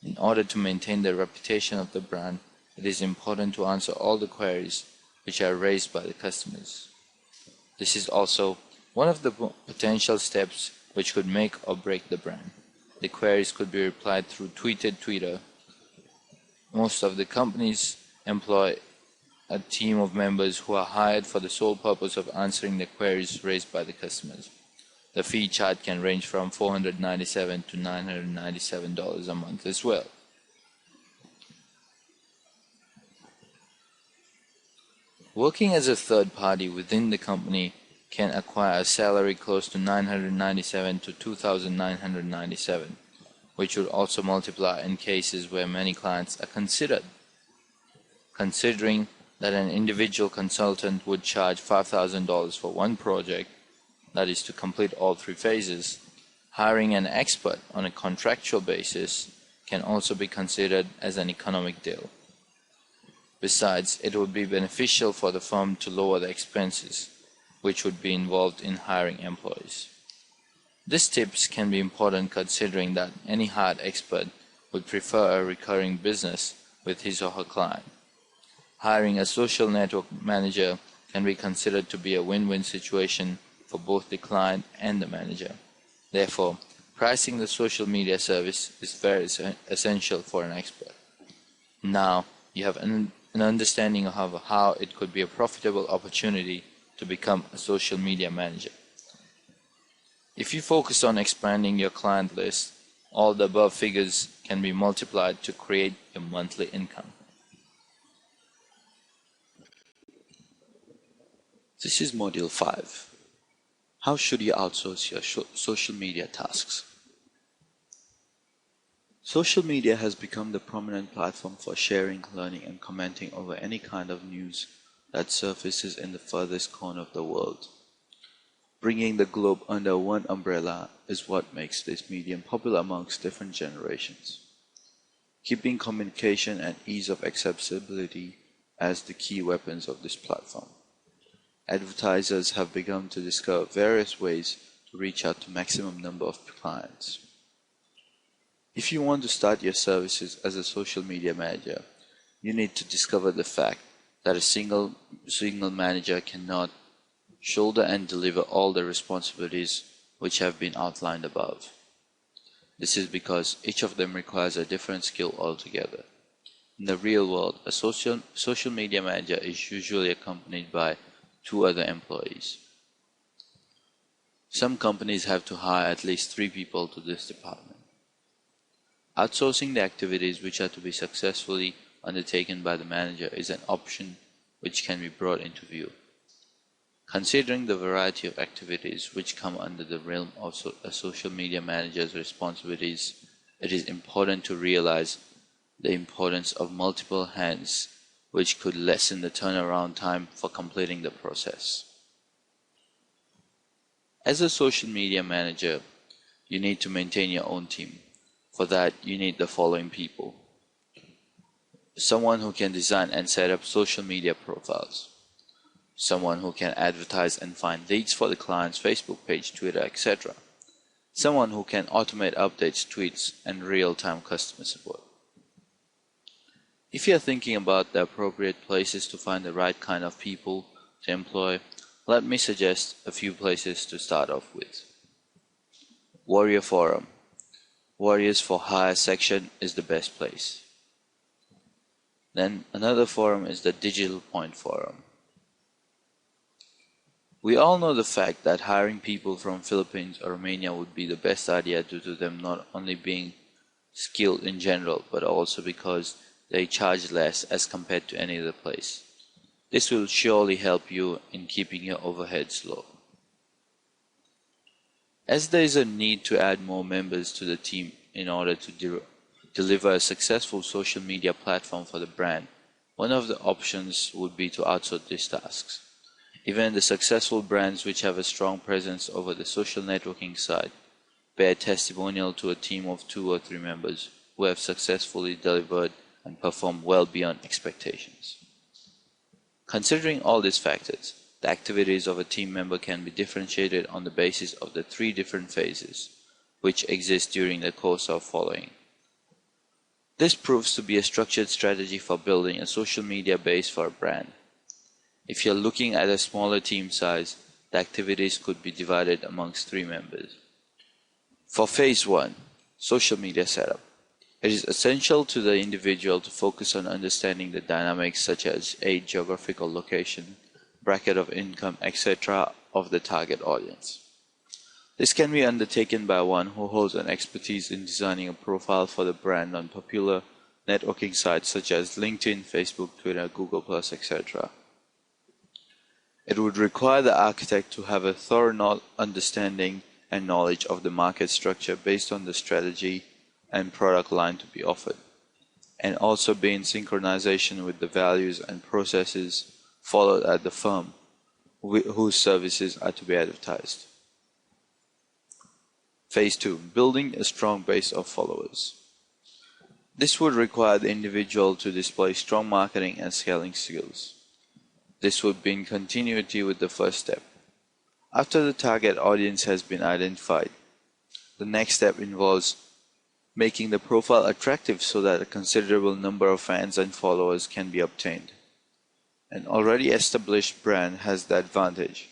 In order to maintain the reputation of the brand, it is important to answer all the queries which are raised by the customers. This is also one of the potential steps which could make or break the brand. The queries could be replied through Twitter. Most of the companies employ a team of members who are hired for the sole purpose of answering the queries raised by the customers. The fee chart can range from $497 to $997 a month as well. Working as a third party within the company can acquire a salary close to $997 to $2,997, which would also multiply in cases where many clients are considered. Considering that an individual consultant would charge $5,000 for one project, that is to complete all three phases, hiring an expert on a contractual basis can also be considered as an economic deal. Besides, it would be beneficial for the firm to lower the expenses, which would be involved in hiring employees. These tips can be important considering that any hired expert would prefer a recurring business with his or her client. Hiring a social network manager can be considered to be a win-win situation for both the client and the manager. Therefore, pricing the social media service is very essential for an expert. Now, you have an understanding of how it could be a profitable opportunity to become a social media manager. If you focus on expanding your client list, all the above figures can be multiplied to create your monthly income. This is Module 5. How should you outsource your social media tasks? Social media has become the prominent platform for sharing, learning, and commenting over any kind of news that surfaces in the furthest corner of the world. Bringing the globe under one umbrella is what makes this medium popular amongst different generations, keeping communication and ease of accessibility as the key weapons of this platform. Advertisers have begun to discover various ways to reach out to maximum number of clients. If you want to start your services as a social media manager, you need to discover the fact that a single manager cannot shoulder and deliver all the responsibilities which have been outlined above. This is because each of them requires a different skill altogether. In the real world, a social media manager is usually accompanied by 2 other employees. Some companies have to hire at least 3 people to this department. Outsourcing the activities which are to be successfully undertaken by the manager is an option which can be brought into view. Considering the variety of activities which come under the realm of a social media manager's responsibilities, it is important to realize the importance of multiple hands, which could lessen the turnaround time for completing the process. As a social media manager, you need to maintain your own team. For that, you need the following people. Someone who can design and set up social media profiles. Someone who can advertise and find leads for the client's Facebook page, Twitter, etc. Someone who can automate updates, tweets, and real-time customer support. If you are thinking about the appropriate places to find the right kind of people to employ, let me suggest a few places to start off with. Warrior Forum. Warriors for Hire section is the best place. Then another forum is the Digital Point Forum. We all know the fact that hiring people from Philippines or Romania would be the best idea due to them not only being skilled in general, but also because they charge less as compared to any other place. This will surely help you in keeping your overheads low. As there is a need to add more members to the team in order to deliver a successful social media platform for the brand, one of the options would be to outsource these tasks. Even the successful brands which have a strong presence over the social networking side bear testimonial to a team of 2 or 3 members who have successfully delivered and performed well beyond expectations. Considering all these factors, the activities of a team member can be differentiated on the basis of the 3 different phases which exist during the course of following. This proves to be a structured strategy for building a social media base for a brand. If you're looking at a smaller team size, the activities could be divided amongst 3 members. For phase 1, social media setup. It is essential to the individual to focus on understanding the dynamics such as age, geographical location, bracket of income, etc. of the target audience. This can be undertaken by one who holds an expertise in designing a profile for the brand on popular networking sites such as LinkedIn, Facebook, Twitter, Google+, etc. It would require the architect to have a thorough understanding and knowledge of the market structure based on the strategy and product line to be offered, and also be in synchronization with the values and processes followed at the firm whose services are to be advertised. Phase 2. Building a strong base of followers. This would require the individual to display strong marketing and scaling skills. This would be in continuity with the first step. After the target audience has been identified, the next step involves making the profile attractive so that a considerable number of fans and followers can be obtained. An already established brand has the advantage,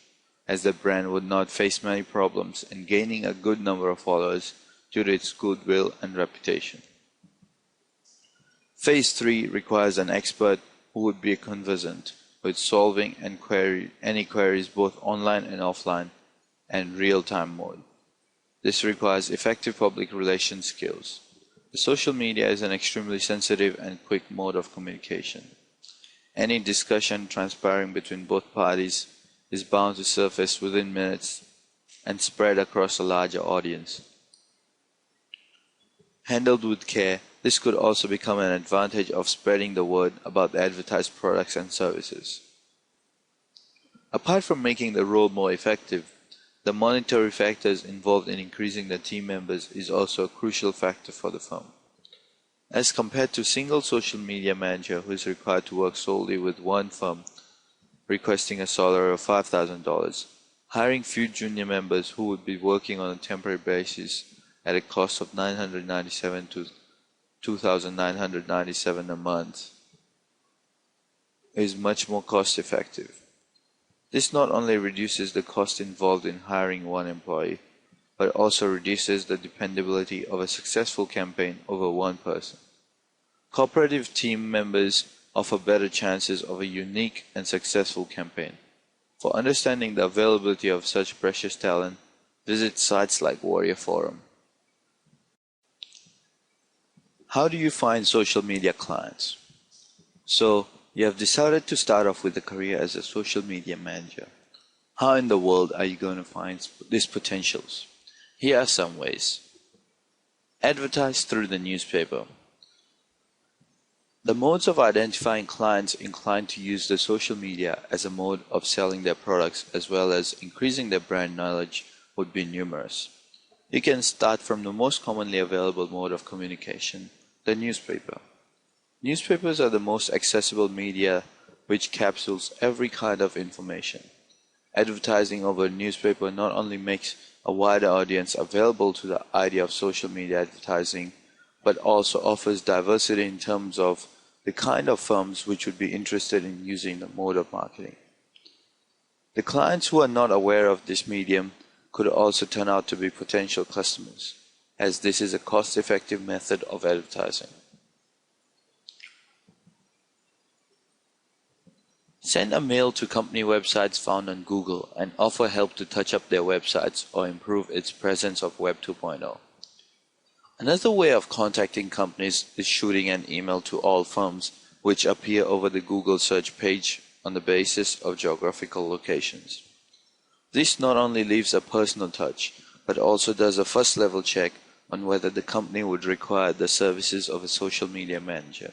as the brand would not face many problems in gaining a good number of followers due to its goodwill and reputation. Phase 3 requires an expert who would be conversant with solving any queries both online and offline and real-time mode. This requires effective public relations skills. The social media is an extremely sensitive and quick mode of communication. Any discussion transpiring between both parties is bound to surface within minutes and spread across a larger audience. Handled with care, this could also become an advantage of spreading the word about the advertised products and services. Apart from making the role more effective, the monetary factors involved in increasing the team members is also a crucial factor for the firm. As compared to a single social media manager who is required to work solely with one firm, requesting a salary of $5,000, hiring few junior members who would be working on a temporary basis at a cost of $997 to $2,997 a month is much more cost effective. This not only reduces the cost involved in hiring one employee, but also reduces the dependability of a successful campaign over one person. Cooperative team members offer better chances of a unique and successful campaign. For understanding the availability of such precious talent, visit sites like Warrior Forum. How do you find social media clients? So, you have decided to start off with a career as a social media manager. How in the world are you going to find these potentials? Here are some ways. Advertise through the newspaper. The modes of identifying clients inclined to use the social media as a mode of selling their products as well as increasing their brand knowledge would be numerous. You can start from the most commonly available mode of communication, the newspaper. Newspapers are the most accessible media which capsules every kind of information. Advertising over a newspaper not only makes a wider audience available to the idea of social media advertising, but also offers diversity in terms of the kind of firms which would be interested in using the mode of marketing. The clients who are not aware of this medium could also turn out to be potential customers, as this is a cost-effective method of advertising. Send a mail to company websites found on Google and offer help to touch up their websites or improve its presence of Web 2.0. Another way of contacting companies is shooting an email to all firms which appear over the Google search page on the basis of geographical locations. This not only leaves a personal touch, but also does a first level check on whether the company would require the services of a social media manager.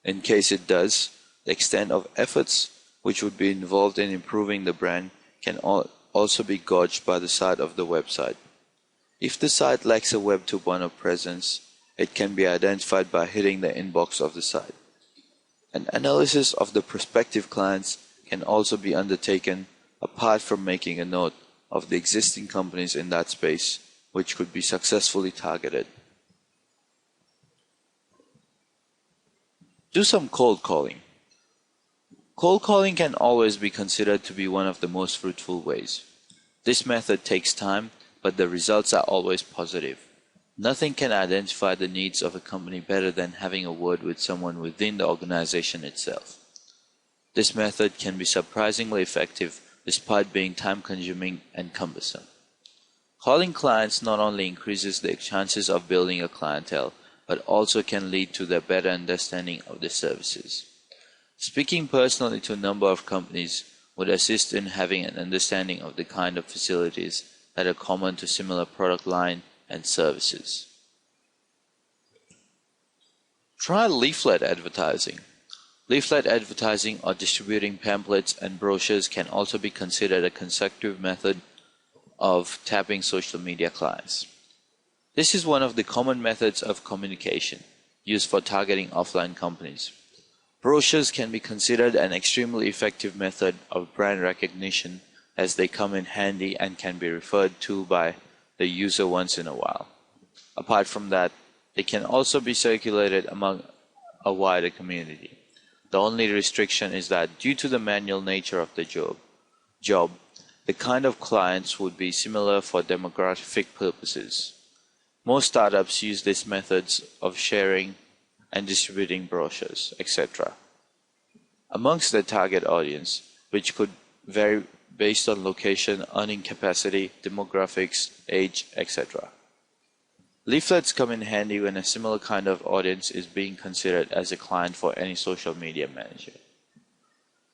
In case it does, the extent of efforts which would be involved in improving the brand can also be gauged by the site of the website. If the site lacks a Web 2.0 presence, it can be identified by hitting the inbox of the site. An analysis of the prospective clients can also be undertaken apart from making a note of the existing companies in that space which could be successfully targeted. Do some cold calling. Cold calling can always be considered to be one of the most fruitful ways. This method takes time, but the results are always positive. Nothing can identify the needs of a company better than having a word with someone within the organization itself. This method can be surprisingly effective despite being time-consuming and cumbersome. Calling clients not only increases the chances of building a clientele, but also can lead to their better understanding of the services. Speaking personally to a number of companies would assist in having an understanding of the kind of facilities that are common to similar product line and services. Try leaflet advertising. Leaflet advertising or distributing pamphlets and brochures can also be considered a consecutive method of tapping social media clients. This is one of the common methods of communication used for targeting offline companies. Brochures can be considered an extremely effective method of brand recognition as they come in handy and can be referred to by the user once in a while. Apart from that, they can also be circulated among a wider community. The only restriction is that due to the manual nature of the job, the kind of clients would be similar for demographic purposes. Most startups use these methods of sharing and distributing brochures, etc. amongst their target audience, which could vary based on location, earning capacity, demographics, age, etc. Leaflets come in handy when a similar kind of audience is being considered as a client for any social media manager.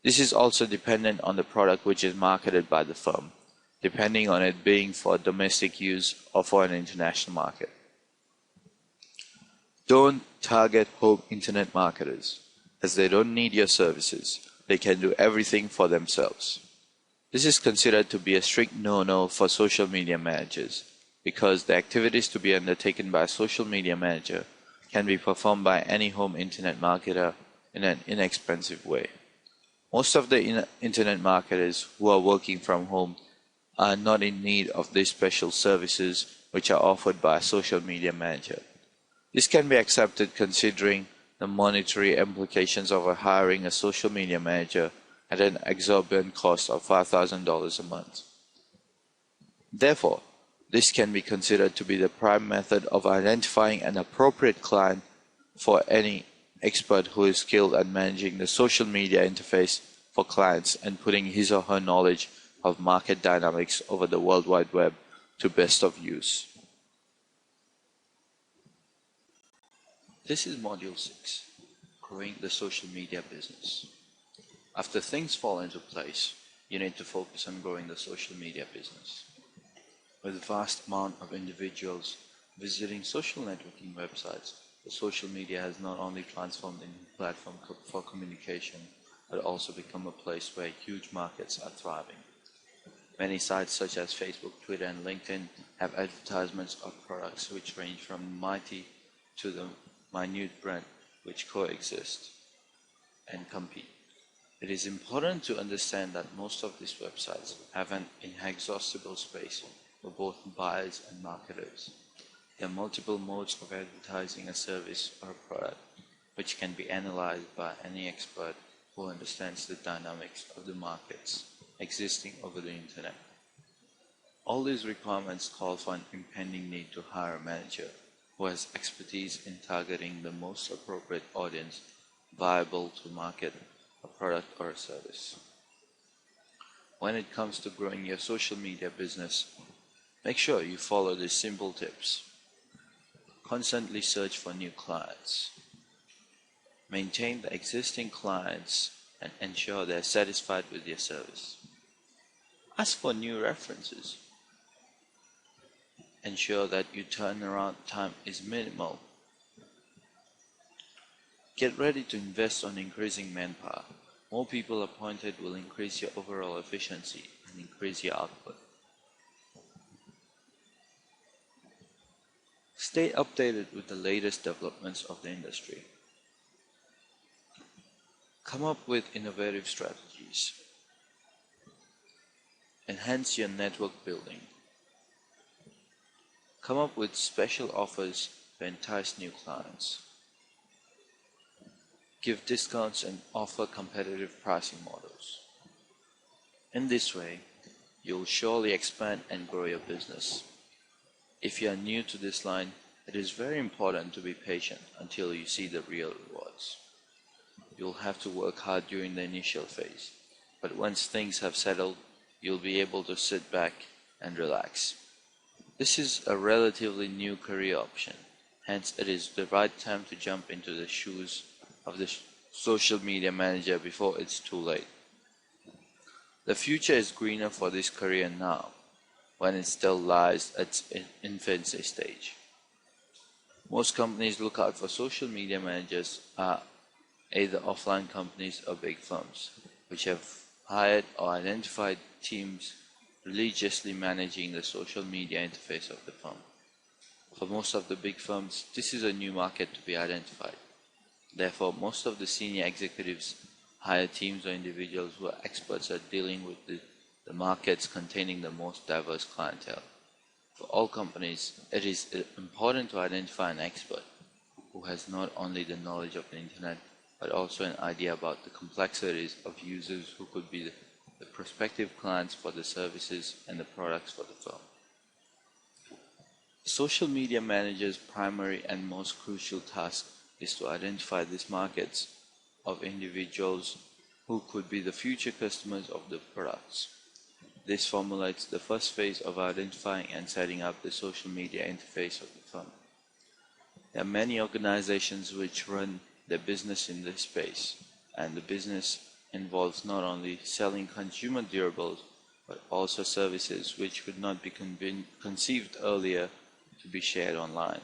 This is also dependent on the product which is marketed by the firm, depending on it being for domestic use or for an international market. Don't target home internet marketers, as they don't need your services. They can do everything for themselves. This is considered to be a strict no-no for social media managers, because the activities to be undertaken by a social media manager can be performed by any home internet marketer in an inexpensive way. Most of the internet marketers who are working from home are not in need of these special services which are offered by a social media manager. This can be accepted considering the monetary implications of hiring a social media manager at an exorbitant cost of $5,000 a month. Therefore, this can be considered to be the prime method of identifying an appropriate client for any expert who is skilled at managing the social media interface for clients and putting his or her knowledge of market dynamics over the World Wide Web to best of use. This is Module 6, Growing the Social Media Business. After things fall into place, you need to focus on growing the social media business. With a vast amount of individuals visiting social networking websites, the social media has not only transformed into a platform for communication, but also become a place where huge markets are thriving. Many sites such as Facebook, Twitter, and LinkedIn have advertisements of products which range from mighty to the minute brand which coexist and compete. It is important to understand that most of these websites have an inexhaustible space for both buyers and marketers. There are multiple modes of advertising a service or a product, which can be analyzed by any expert who understands the dynamics of the markets existing over the internet. All these requirements call for an impending need to hire a manager who has expertise in targeting the most appropriate audience viable to market a product or a service. When it comes to growing your social media business, make sure you follow these simple tips. Constantly search for new clients. Maintain the existing clients and ensure they are satisfied with your service. Ask for new references. Ensure that your turnaround time is minimal. Get ready to invest on increasing manpower. More people appointed will increase your overall efficiency and increase your output. Stay updated with the latest developments of the industry. Come up with innovative strategies. Enhance your network building. Come up with special offers to entice new clients. Give discounts and offer competitive pricing models. In this way, you'll surely expand and grow your business. If you are new to this line, it is very important to be patient until you see the real rewards. You'll have to work hard during the initial phase, but once things have settled, you'll be able to sit back and relax. This is a relatively new career option, hence it is the right time to jump into the shoes of the social media manager before it's too late. The future is greener for this career now, when it still lies at its infancy stage. Most companies look out for social media managers are either offline companies or big firms, which have hired or identified teams religiously managing the social media interface of the firm. For most of the big firms, this is a new market to be identified. Therefore, most of the senior executives hire teams or individuals who are experts at dealing with the markets containing the most diverse clientele. For all companies, it is important to identify an expert who has not only the knowledge of the internet, but also an idea about the complexities of users who could be the prospective clients for the services and the products for the firm. The social media manager's primary and most crucial task is to identify these markets of individuals who could be the future customers of the products. This formulates the first phase of identifying and setting up the social media interface of the firm. There are many organizations which run their business in this space, and the business involves not only selling consumer durables, but also services which could not be conceived earlier to be shared online.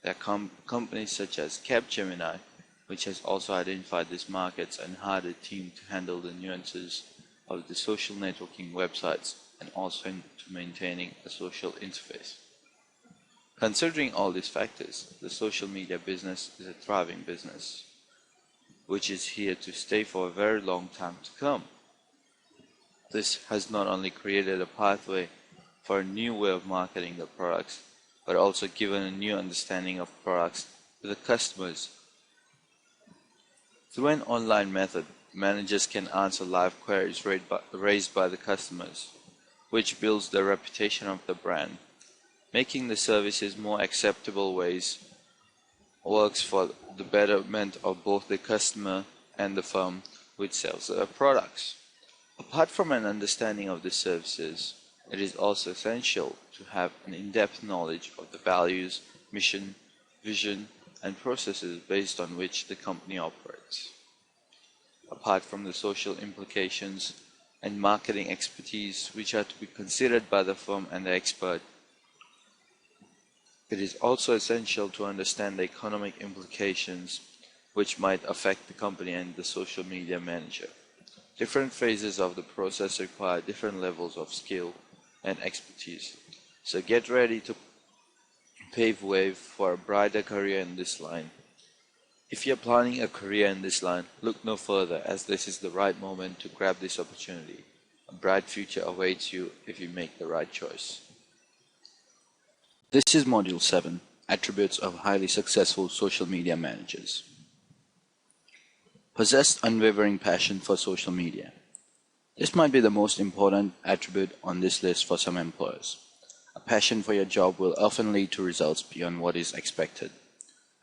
There are companies such as Capgemini, which has also identified these markets and hired a team to handle the nuances of the social networking websites and also to maintaining a social interface. Considering all these factors, the social media business is a thriving business, which is here to stay for a very long time to come. This has not only created a pathway for a new way of marketing the products, but also given a new understanding of products to the customers. Through an online method, managers can answer live queries raised by the customers, which builds the reputation of the brand. Making the services more acceptable ways works for the betterment of both the customer and the firm which sells their products. Apart from an understanding of the services, it is also essential to have an in-depth knowledge of the values, mission, vision, and processes based on which the company operates. Apart from the social implications and marketing expertise which are to be considered by the firm and the expert, it is also essential to understand the economic implications which might affect the company and the social media manager. Different phases of the process require different levels of skill and expertise. So get ready to pave way for a brighter career in this line. If you're planning a career in this line, look no further, as this is the right moment to grab this opportunity. A bright future awaits you if you make the right choice. This is Module 7, Attributes of Highly Successful Social Media Managers. Possess unwavering passion for social media. This might be the most important attribute on this list for some employers. A passion for your job will often lead to results beyond what is expected.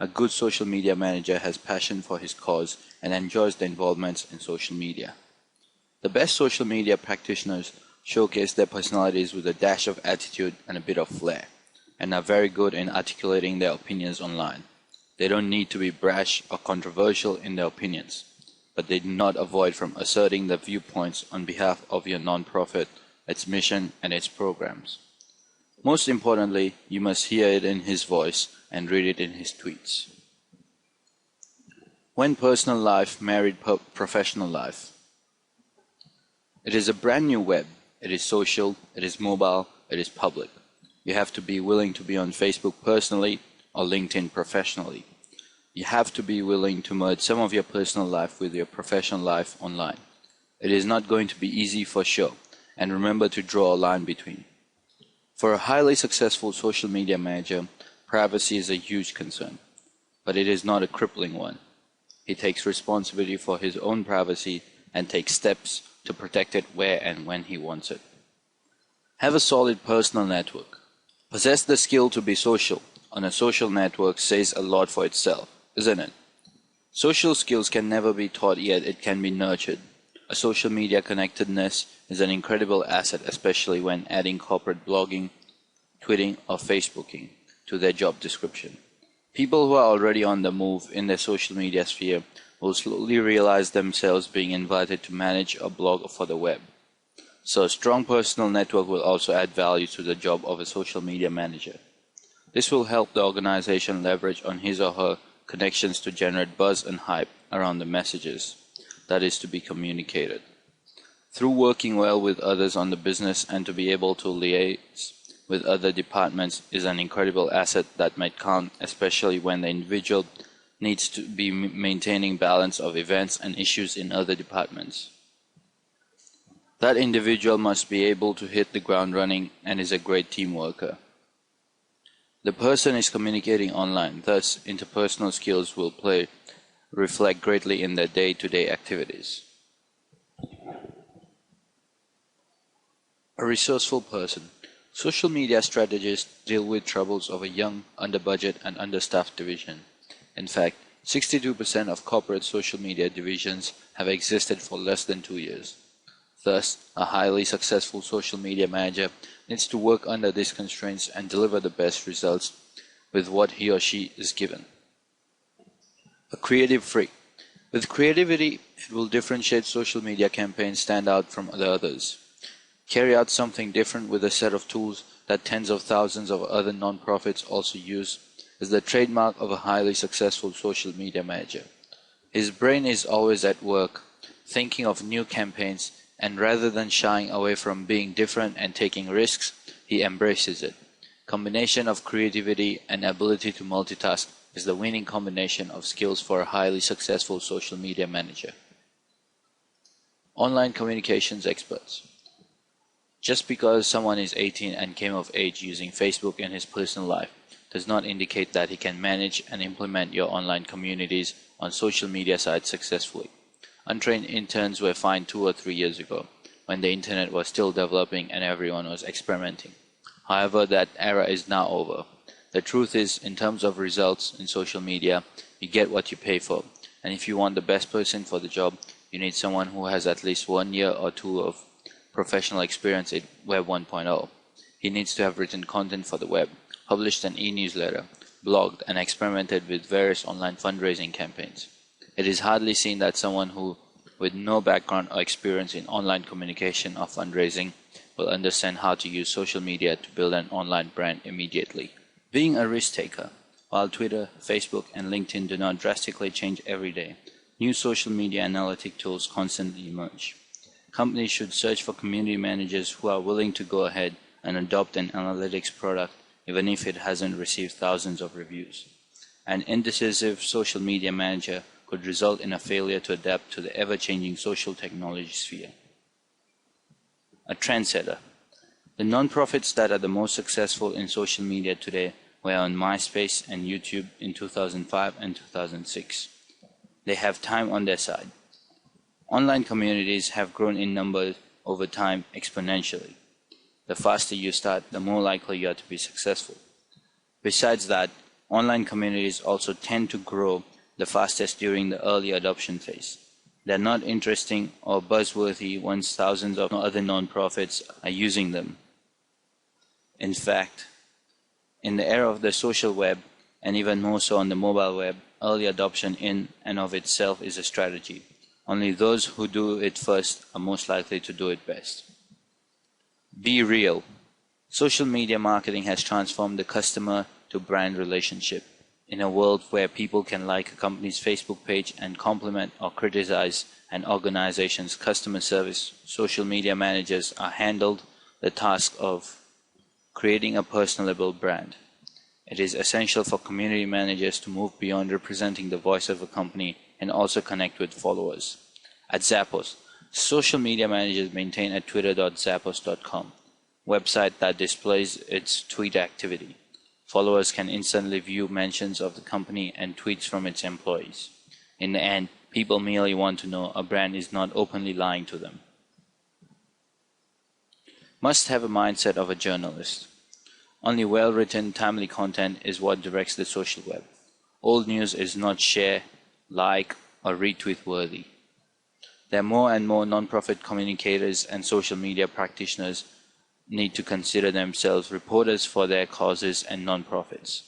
A good social media manager has passion for his cause and enjoys the involvement in social media. The best social media practitioners showcase their personalities with a dash of attitude and a bit of flair, and are very good in articulating their opinions online. They don't need to be brash or controversial in their opinions, but they do not avoid from asserting their viewpoints on behalf of your nonprofit, its mission, and its programs. Most importantly, you must hear it in his voice and read it in his tweets. When personal life married professional life. It is a brand new web. It is social, it is mobile, it is public. You have to be willing to be on Facebook personally or LinkedIn professionally. You have to be willing to merge some of your personal life with your professional life online. It is not going to be easy for sure, and remember to draw a line between. For a highly successful social media manager, privacy is a huge concern, but it is not a crippling one. He takes responsibility for his own privacy and takes steps to protect it where and when he wants it. Have a solid personal network. Possess the skill to be social on a social network says a lot for itself, isn't it? Social skills can never be taught, yet it can be nurtured. A social media connectedness is an incredible asset, especially when adding corporate blogging, tweeting, or Facebooking to their job description. People who are already on the move in their social media sphere will slowly realize themselves being invited to manage or blog for the web. So a strong personal network will also add value to the job of a social media manager. This will help the organization leverage on his or her connections to generate buzz and hype around the messages that is to be communicated. Through working well with others on the business and to be able to liaise with other departments is an incredible asset that might count, especially when the individual needs to be maintaining balance of events and issues in other departments. That individual must be able to hit the ground running and is a great team worker. The person is communicating online, thus interpersonal skills will reflect greatly in their day-to-day activities. A resourceful person. Social media strategists deal with troubles of a young, under-budget and understaffed division. In fact, 62% of corporate social media divisions have existed for less than 2 years. Thus, a highly successful social media manager needs to work under these constraints and deliver the best results with what he or she is given. A creative freak. With creativity, it will differentiate social media campaigns stand out from the others. Carry out something different with a set of tools that tens of thousands of other nonprofits also use is the trademark of a highly successful social media manager. His brain is always at work, thinking of new campaigns, and rather than shying away from being different and taking risks, he embraces it. Combination of creativity and ability to multitask is the winning combination of skills for a highly successful social media manager. Online communications experts. Just because someone is 18 and came of age using Facebook in his personal life does not indicate that he can manage and implement your online communities on social media sites successfully. Untrained interns were fined 2 or 3 years ago, when the internet was still developing and everyone was experimenting. However, that era is now over. The truth is, in terms of results in social media, you get what you pay for. And if you want the best person for the job, you need someone who has at least 1 year or 2 of professional experience in Web 1.0. He needs to have written content for the web, published an e-newsletter, blogged, and experimented with various online fundraising campaigns. It is hardly seen that someone who, with no background or experience in online communication or fundraising, will understand how to use social media to build an online brand immediately. Being a risk taker, while Twitter, Facebook, and LinkedIn do not drastically change every day, new social media analytic tools constantly emerge. Companies should search for community managers who are willing to go ahead and adopt an analytics product even if it hasn't received thousands of reviews. An indecisive social media manager could result in a failure to adapt to the ever-changing social technology sphere. A trendsetter. The non-profits that are the most successful in social media today were on MySpace and YouTube in 2005 and 2006. They have time on their side. Online communities have grown in numbers over time exponentially. The faster you start, the more likely you are to be successful. Besides that, online communities also tend to grow the fastest during the early adoption phase. They're not interesting or buzzworthy once thousands of other non-profits are using them. In fact, in the era of the social web, and even more so on the mobile web, early adoption in and of itself is a strategy. Only those who do it first are most likely to do it best. Be real. Social media marketing has transformed the customer to brand relationship. In a world where people can like a company's Facebook page and compliment or criticize an organization's customer service, social media managers are handled the task of creating a personable brand. It is essential for community managers to move beyond representing the voice of a company and also connect with followers. At Zappos, social media managers maintain a twitter.zappos.com website that displays its tweet activity. Followers can instantly view mentions of the company and tweets from its employees. In the end, people merely want to know a brand is not openly lying to them. Must have a mindset of a journalist. Only well-written, timely content is what directs the social web. Old news is not share, like, or retweet worthy. There are more and more non-profit communicators and social media practitioners need to consider themselves reporters for their causes and non-profits.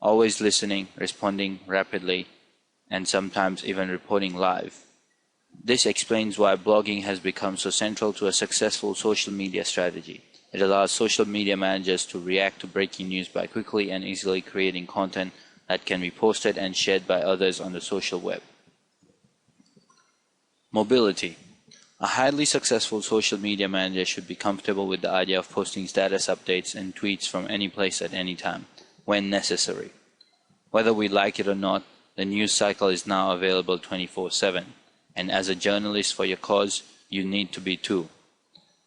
Always listening, responding rapidly, and sometimes even reporting live. This explains why blogging has become so central to a successful social media strategy. It allows social media managers to react to breaking news by quickly and easily creating content that can be posted and shared by others on the social web. Mobility. A highly successful social media manager should be comfortable with the idea of posting status updates and tweets from any place at any time, when necessary. Whether we like it or not, the news cycle is now available 24/7, and as a journalist for your cause, you need to be too.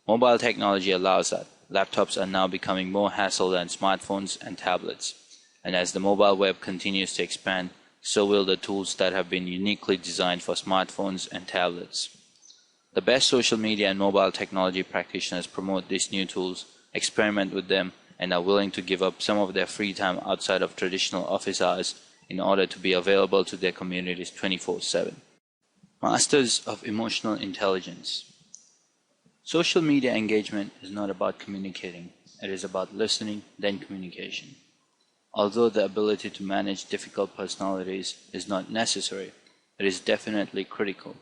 Mobile technology allows that. Laptops are now becoming more hassle than smartphones and tablets, and as the mobile web continues to expand, so will the tools that have been uniquely designed for smartphones and tablets. The best social media and mobile technology practitioners promote these new tools, experiment with them, and are willing to give up some of their free time outside of traditional office hours in order to be available to their communities 24/7. Masters of emotional intelligence. Social media engagement is not about communicating. It is about listening, then communication. Although the ability to manage difficult personalities is not necessary, it is definitely critical.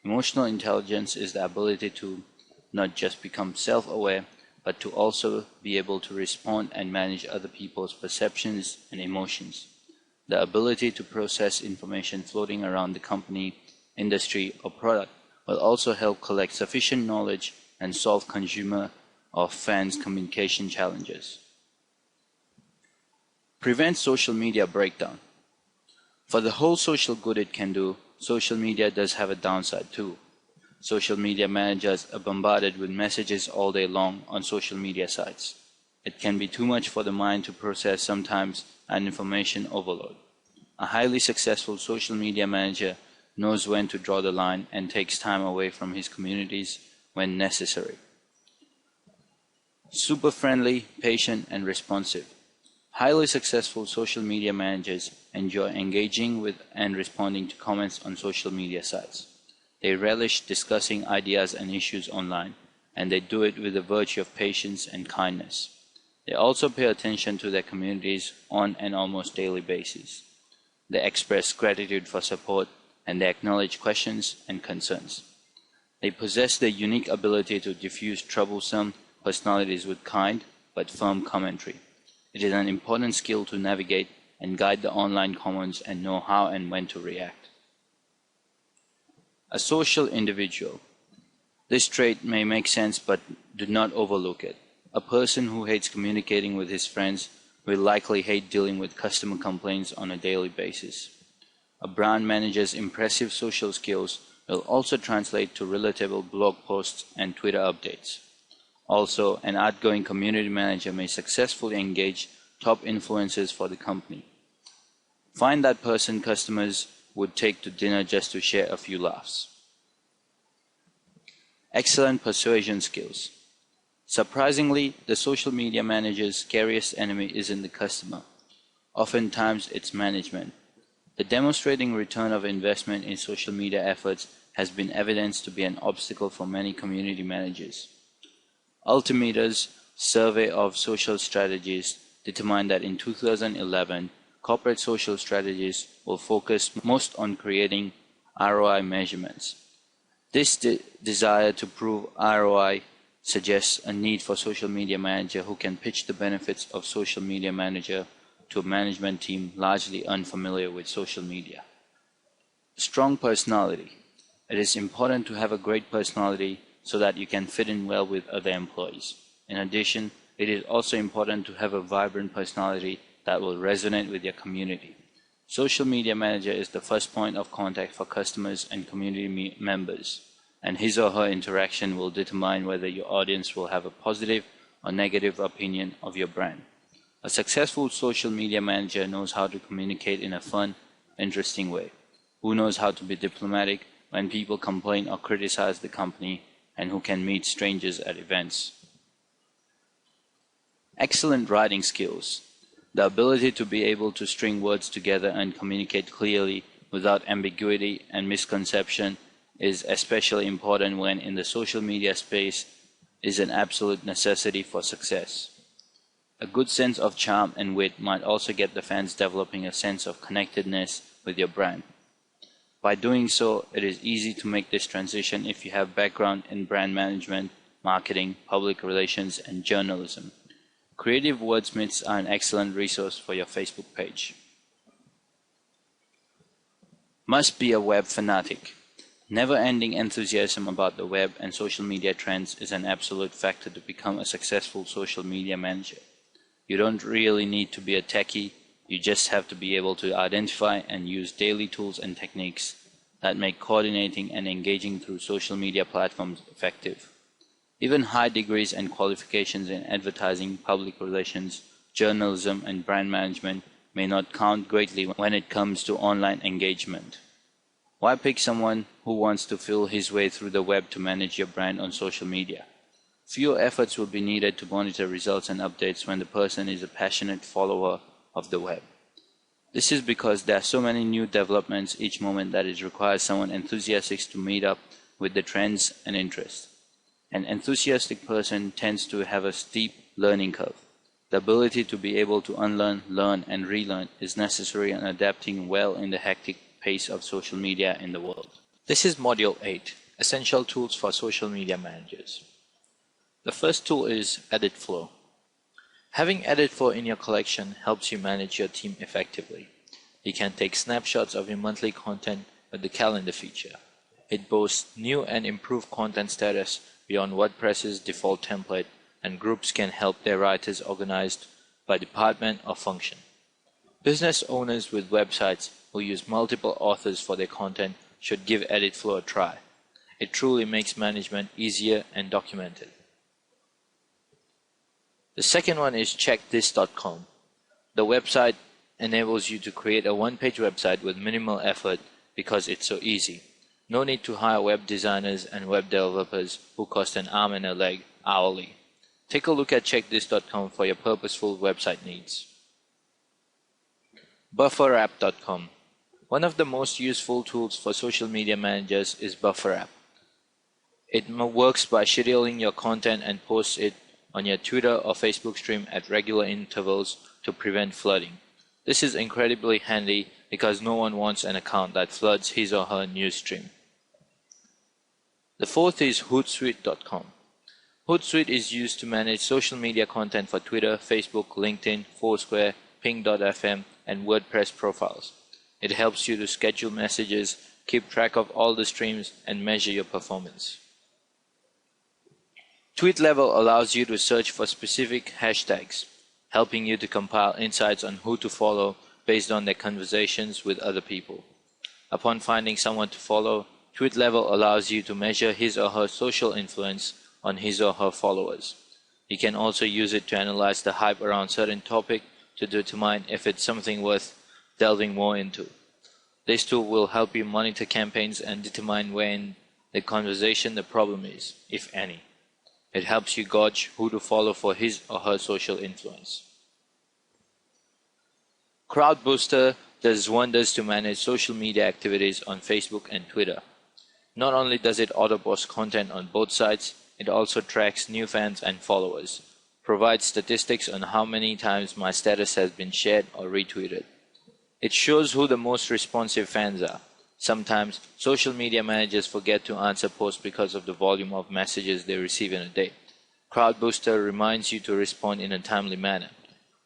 Emotional intelligence is the ability to not just become self-aware, but to also be able to respond and manage other people's perceptions and emotions. The ability to process information floating around the company, industry, or product will also help collect sufficient knowledge and solve consumer or fans' communication challenges. Prevent social media breakdown. For the whole social good it can do, social media does have a downside too. Social media managers are bombarded with messages all day long on social media sites. It can be too much for the mind to process sometimes, and information overload. A highly successful social media manager knows when to draw the line and takes time away from his communities when necessary. Super friendly, patient, and responsive. Highly successful social media managers enjoy engaging with and responding to comments on social media sites. They relish discussing ideas and issues online, and they do it with a virtue of patience and kindness. They also pay attention to their communities on an almost daily basis. They express gratitude for support and they acknowledge questions and concerns. They possess the unique ability to diffuse troublesome personalities with kind but firm commentary. It is an important skill to navigate and guide the online commons and know how and when to react. A social individual. This trait may make sense, but do not overlook it. A person who hates communicating with his friends will likely hate dealing with customer complaints on a daily basis. A brand manager's impressive social skills will also translate to relatable blog posts and Twitter updates. Also, an outgoing community manager may successfully engage top influencers for the company. Find that person customers would take to dinner just to share a few laughs. Excellent persuasion skills. Surprisingly, the social media manager's scariest enemy isn't the customer. Oftentimes, it's management. The demonstrating return of investment in social media efforts has been evidenced to be an obstacle for many community managers. Altimeter's survey of social strategies determined that in 2011, corporate social strategies will focus most on creating ROI measurements. This desire to prove ROI suggests a need for social media manager who can pitch the benefits of social media manager to a management team largely unfamiliar with social media. Strong personality. It is important to have a great personality so that you can fit in well with other employees. In addition, it is also important to have a vibrant personality that will resonate with your community. Social media manager is the first point of contact for customers and community members, and his or her interaction will determine whether your audience will have a positive or negative opinion of your brand. A successful social media manager knows how to communicate in a fun, interesting way, who knows how to be diplomatic when people complain or criticize the company, and who can meet strangers at events. Excellent writing skills. The ability to be able to string words together and communicate clearly without ambiguity and misconception is especially important when in the social media space is an absolute necessity for success. A good sense of charm and wit might also get the fans developing a sense of connectedness with your brand. By doing so, it is easy to make this transition if you have background in brand management, marketing, public relations, and journalism. Creative wordsmiths are an excellent resource for your Facebook page. Must be a web fanatic. Never-ending enthusiasm about the web and social media trends is an absolute factor to become a successful social media manager. You don't really need to be a techie, you just have to be able to identify and use daily tools and techniques that make coordinating and engaging through social media platforms effective. Even high degrees and qualifications in advertising, public relations, journalism, and brand management may not count greatly when it comes to online engagement. Why pick someone who wants to feel his way through the web to manage your brand on social media? Fewer efforts will be needed to monitor results and updates when the person is a passionate follower of the web. This is because there are so many new developments each moment that it requires someone enthusiastic to meet up with the trends and interests. An enthusiastic person tends to have a steep learning curve. The ability to be able to unlearn, learn, and relearn is necessary in adapting well in the hectic pace of social media in the world. This is Module 8, Essential Tools for Social Media Managers. The first tool is Edit Flow. Having Edit Flow in your collection helps you manage your team effectively. You can take snapshots of your monthly content with the calendar feature. It boasts new and improved content status beyond WordPress's default template, and groups can help their writers organized by department or function. Business owners with websites who use multiple authors for their content should give Edit Flow a try. It truly makes management easier and documented. The second one is CheckThis.com. The website enables you to create a one-page website with minimal effort because it's so easy. No need to hire web designers and web developers who cost an arm and a leg hourly. Take a look at CheckThis.com for your purposeful website needs. BufferApp.com. One of the most useful tools for social media managers is BufferApp. It works by scheduling your content and posts it on your Twitter or Facebook stream at regular intervals to prevent flooding. This is incredibly handy because no one wants an account that floods his or her news stream. The fourth is Hootsuite.com. Hootsuite is used to manage social media content for Twitter, Facebook, LinkedIn, Foursquare, Ping.fm, and WordPress profiles. It helps you to schedule messages, keep track of all the streams, and measure your performance. TweetLevel allows you to search for specific hashtags, helping you to compile insights on who to follow based on their conversations with other people. Upon finding someone to follow, TweetLevel allows you to measure his or her social influence on his or her followers. You can also use it to analyze the hype around certain topic to determine if it's something worth delving more into. This tool will help you monitor campaigns and determine where in the conversation the problem is, if any. It helps you gauge who to follow for his or her social influence. CrowdBooster does wonders to manage social media activities on Facebook and Twitter. Not only does it auto-post content on both sites, it also tracks new fans and followers, provides statistics on how many times my status has been shared or retweeted. It shows who the most responsive fans are. Sometimes, social media managers forget to answer posts because of the volume of messages they receive in a day. CrowdBooster reminds you to respond in a timely manner.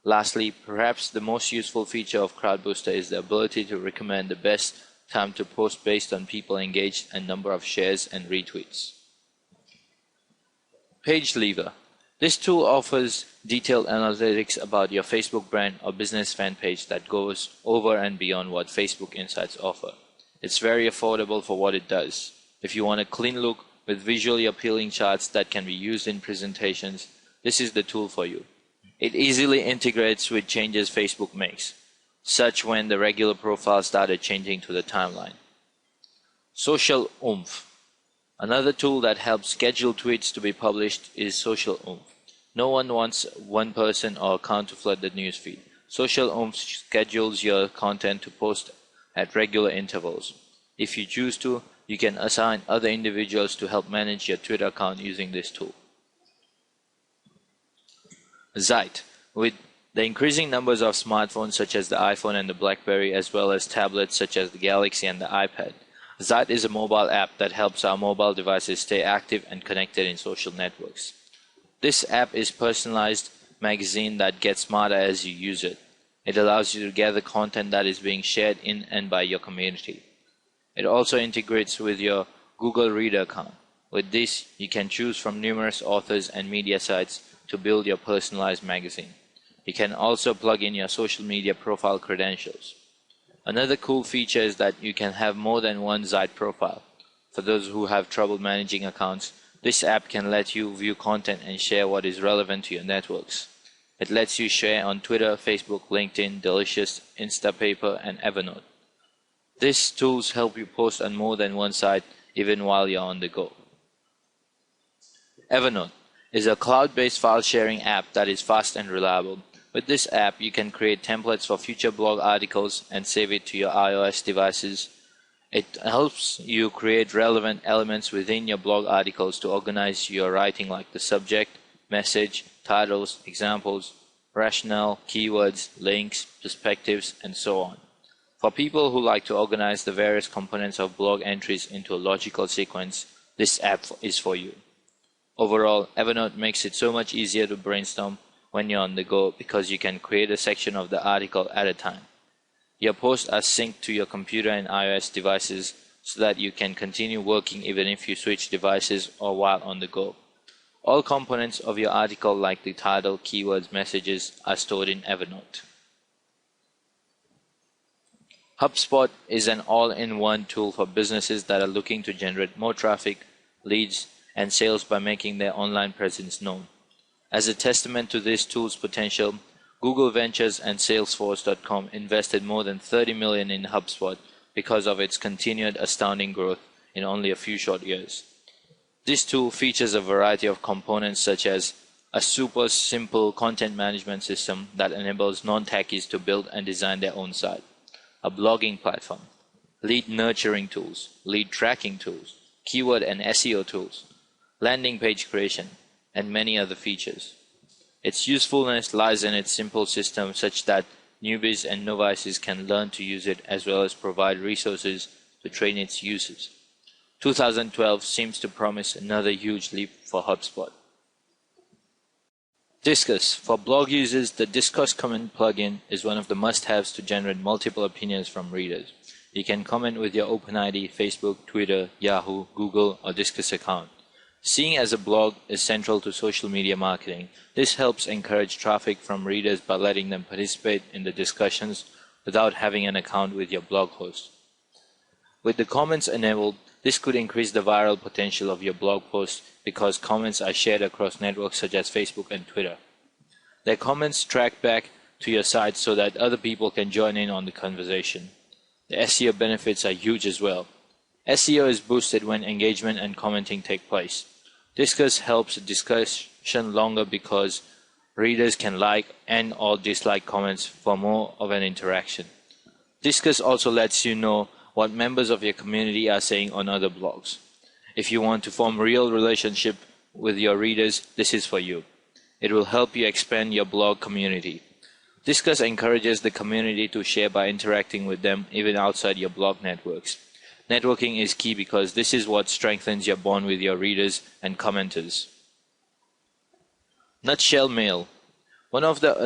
Lastly, perhaps the most useful feature of CrowdBooster is the ability to recommend the best time to post based on people engaged and number of shares and retweets. PageLever. This tool offers detailed analytics about your Facebook brand or business fan page that goes over and beyond what Facebook Insights offer. It's very affordable for what it does. If you want a clean look with visually appealing charts that can be used in presentations, this is the tool for you. It easily integrates with changes Facebook makes, such when the regular profile started changing to the timeline. Social Oomph. Another tool that helps schedule tweets to be published is Social Oomph. No one wants one person or account to flood the newsfeed. Social Oomph schedules your content to post at regular intervals. If you choose to, you can assign other individuals to help manage your Twitter account using this tool. Zeit. With the increasing numbers of smartphones such as the iPhone and the BlackBerry, as well as tablets such as the Galaxy and the iPad, Zeit is a mobile app that helps our mobile devices stay active and connected in social networks. This app is a personalized magazine that gets smarter as you use it. It allows you to gather content that is being shared in and by your community. It also integrates with your Google Reader account. With this, you can choose from numerous authors and media sites to build your personalized magazine. You can also plug in your social media profile credentials. Another cool feature is that you can have more than one Zeit profile. For those who have trouble managing accounts, this app can let you view content and share what is relevant to your networks. It lets you share on Twitter, Facebook, LinkedIn, Delicious, Instapaper, and Evernote. These tools help you post on more than one site even while you're on the go. Evernote is a cloud-based file sharing app that is fast and reliable. With this app, you can create templates for future blog articles and save it to your iOS devices. It helps you create relevant elements within your blog articles to organize your writing, like the subject, message, titles, examples, rationale, keywords, links, perspectives, and so on. For people who like to organize the various components of blog entries into a logical sequence, this app is for you. Overall, Evernote makes it so much easier to brainstorm when you're on the go because you can create a section of the article at a time. Your posts are synced to your computer and iOS devices so that you can continue working even if you switch devices or while on the go. All components of your article, like the title, keywords, messages, are stored in Evernote. HubSpot is an all-in-one tool for businesses that are looking to generate more traffic, leads, and sales by making their online presence known. As a testament to this tool's potential, Google Ventures and Salesforce.com invested more than $30 million in HubSpot because of its continued astounding growth in only a few short years. This tool features a variety of components such as a super simple content management system that enables non-techies to build and design their own site, a blogging platform, lead nurturing tools, lead tracking tools, keyword and SEO tools, landing page creation, and many other features. Its usefulness lies in its simple system such that newbies and novices can learn to use it as well as provide resources to train its users. 2012 seems to promise another huge leap for HubSpot. Discuss. For blog users, the Discuss comment plugin is one of the must-haves to generate multiple opinions from readers. You can comment with your OpenID, Facebook, Twitter, Yahoo, Google, or Discuss account. Seeing as a blog is central to social media marketing, this helps encourage traffic from readers by letting them participate in the discussions without having an account with your blog host. With the comments enabled, this could increase the viral potential of your blog post because comments are shared across networks such as Facebook and Twitter. Their comments track back to your site so that other people can join in on the conversation. The SEO benefits are huge as well. SEO is boosted when engagement and commenting take place. Discuss helps discussion longer because readers can like and or dislike comments for more of an interaction. Discuss also lets you know what members of your community are saying on other blogs. If you want to form real relationship with your readers, this is for you. It will help you expand your blog community. Discuss encourages the community to share by interacting with them even outside your blog networks. Networking is key because this is what strengthens your bond with your readers and commenters. Nutshell Mail. One of the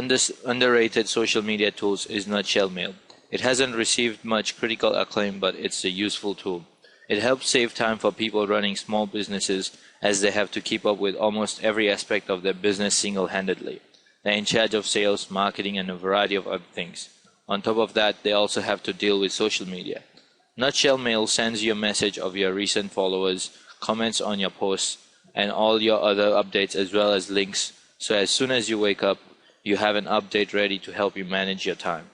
underrated social media tools is Nutshell Mail. It hasn't received much critical acclaim, but it's a useful tool. It helps save time for people running small businesses as they have to keep up with almost every aspect of their business single-handedly. They're in charge of sales, marketing, and a variety of other things. On top of that, they also have to deal with social media. Nutshell Mail sends you a message of your recent followers, comments on your posts, and all your other updates as well as links, so as soon as you wake up, you have an update ready to help you manage your time.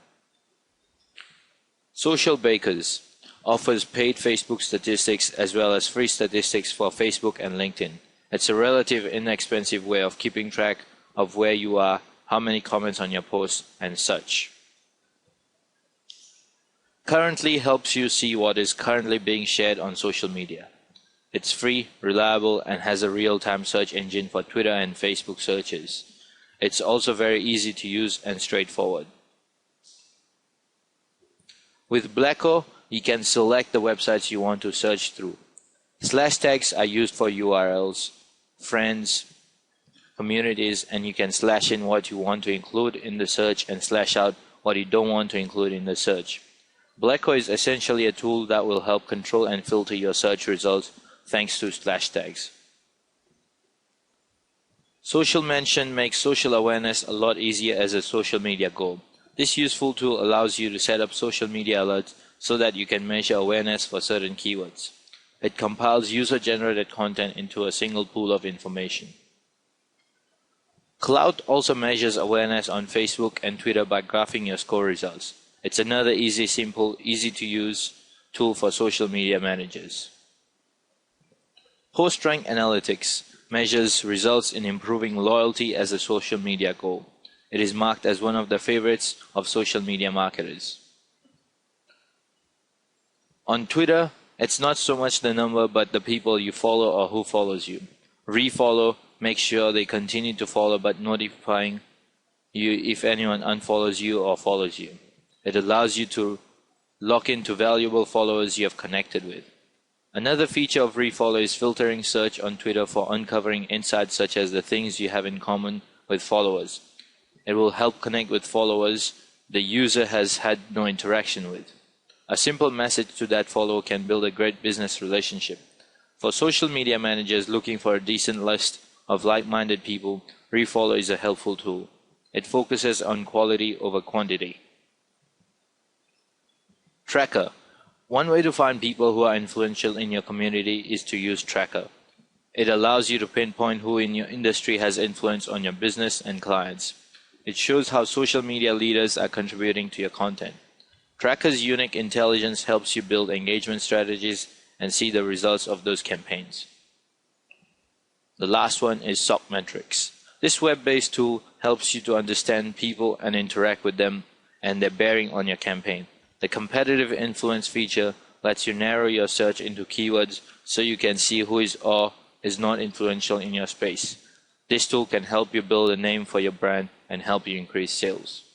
Social Bakers offers paid Facebook statistics as well as free statistics for Facebook and LinkedIn. It's a relatively inexpensive way of keeping track of where you are, how many comments on your posts, and such. Currently helps you see what is currently being shared on social media. It's free, reliable, and has a real-time search engine for Twitter and Facebook searches. It's also very easy to use and straightforward. With Blacko, you can select the websites you want to search through. Slash tags are used for URLs, friends, communities, and you can slash in what you want to include in the search and slash out what you don't want to include in the search. Blacko is essentially a tool that will help control and filter your search results thanks to slash tags. Social Mention makes social awareness a lot easier as a social media goal. This useful tool allows you to set up social media alerts so that you can measure awareness for certain keywords. It compiles user-generated content into a single pool of information. Cloud also measures awareness on Facebook and Twitter by graphing your score results. It's another easy, simple, easy-to-use tool for social media managers. PostRank Analytics measures results in improving loyalty as a social media goal. It is marked as one of the favorites of social media marketers. On Twitter, it's not so much the number but the people you follow or who follows you. Refollow makes sure they continue to follow but notifying you if anyone unfollows you or follows you. It allows you to lock into valuable followers you have connected with. Another feature of Refollow is filtering search on Twitter for uncovering insights such as the things you have in common with followers. It will help connect with followers the user has had no interaction with. A simple message to that follower can build a great business relationship. For social media managers looking for a decent list of like-minded people, Refollow is a helpful tool. It focuses on quality over quantity. Tracker. One way to find people who are influential in your community is to use Tracker. It allows you to pinpoint who in your industry has influence on your business and clients. It shows how social media leaders are contributing to your content. Tracker's unique intelligence helps you build engagement strategies and see the results of those campaigns. The last one is Sockmetrics. This web-based tool helps you to understand people and interact with them and their bearing on your campaign. The competitive influence feature lets you narrow your search into keywords so you can see who is or is not influential in your space. This tool can help you build a name for your brand and help you increase sales.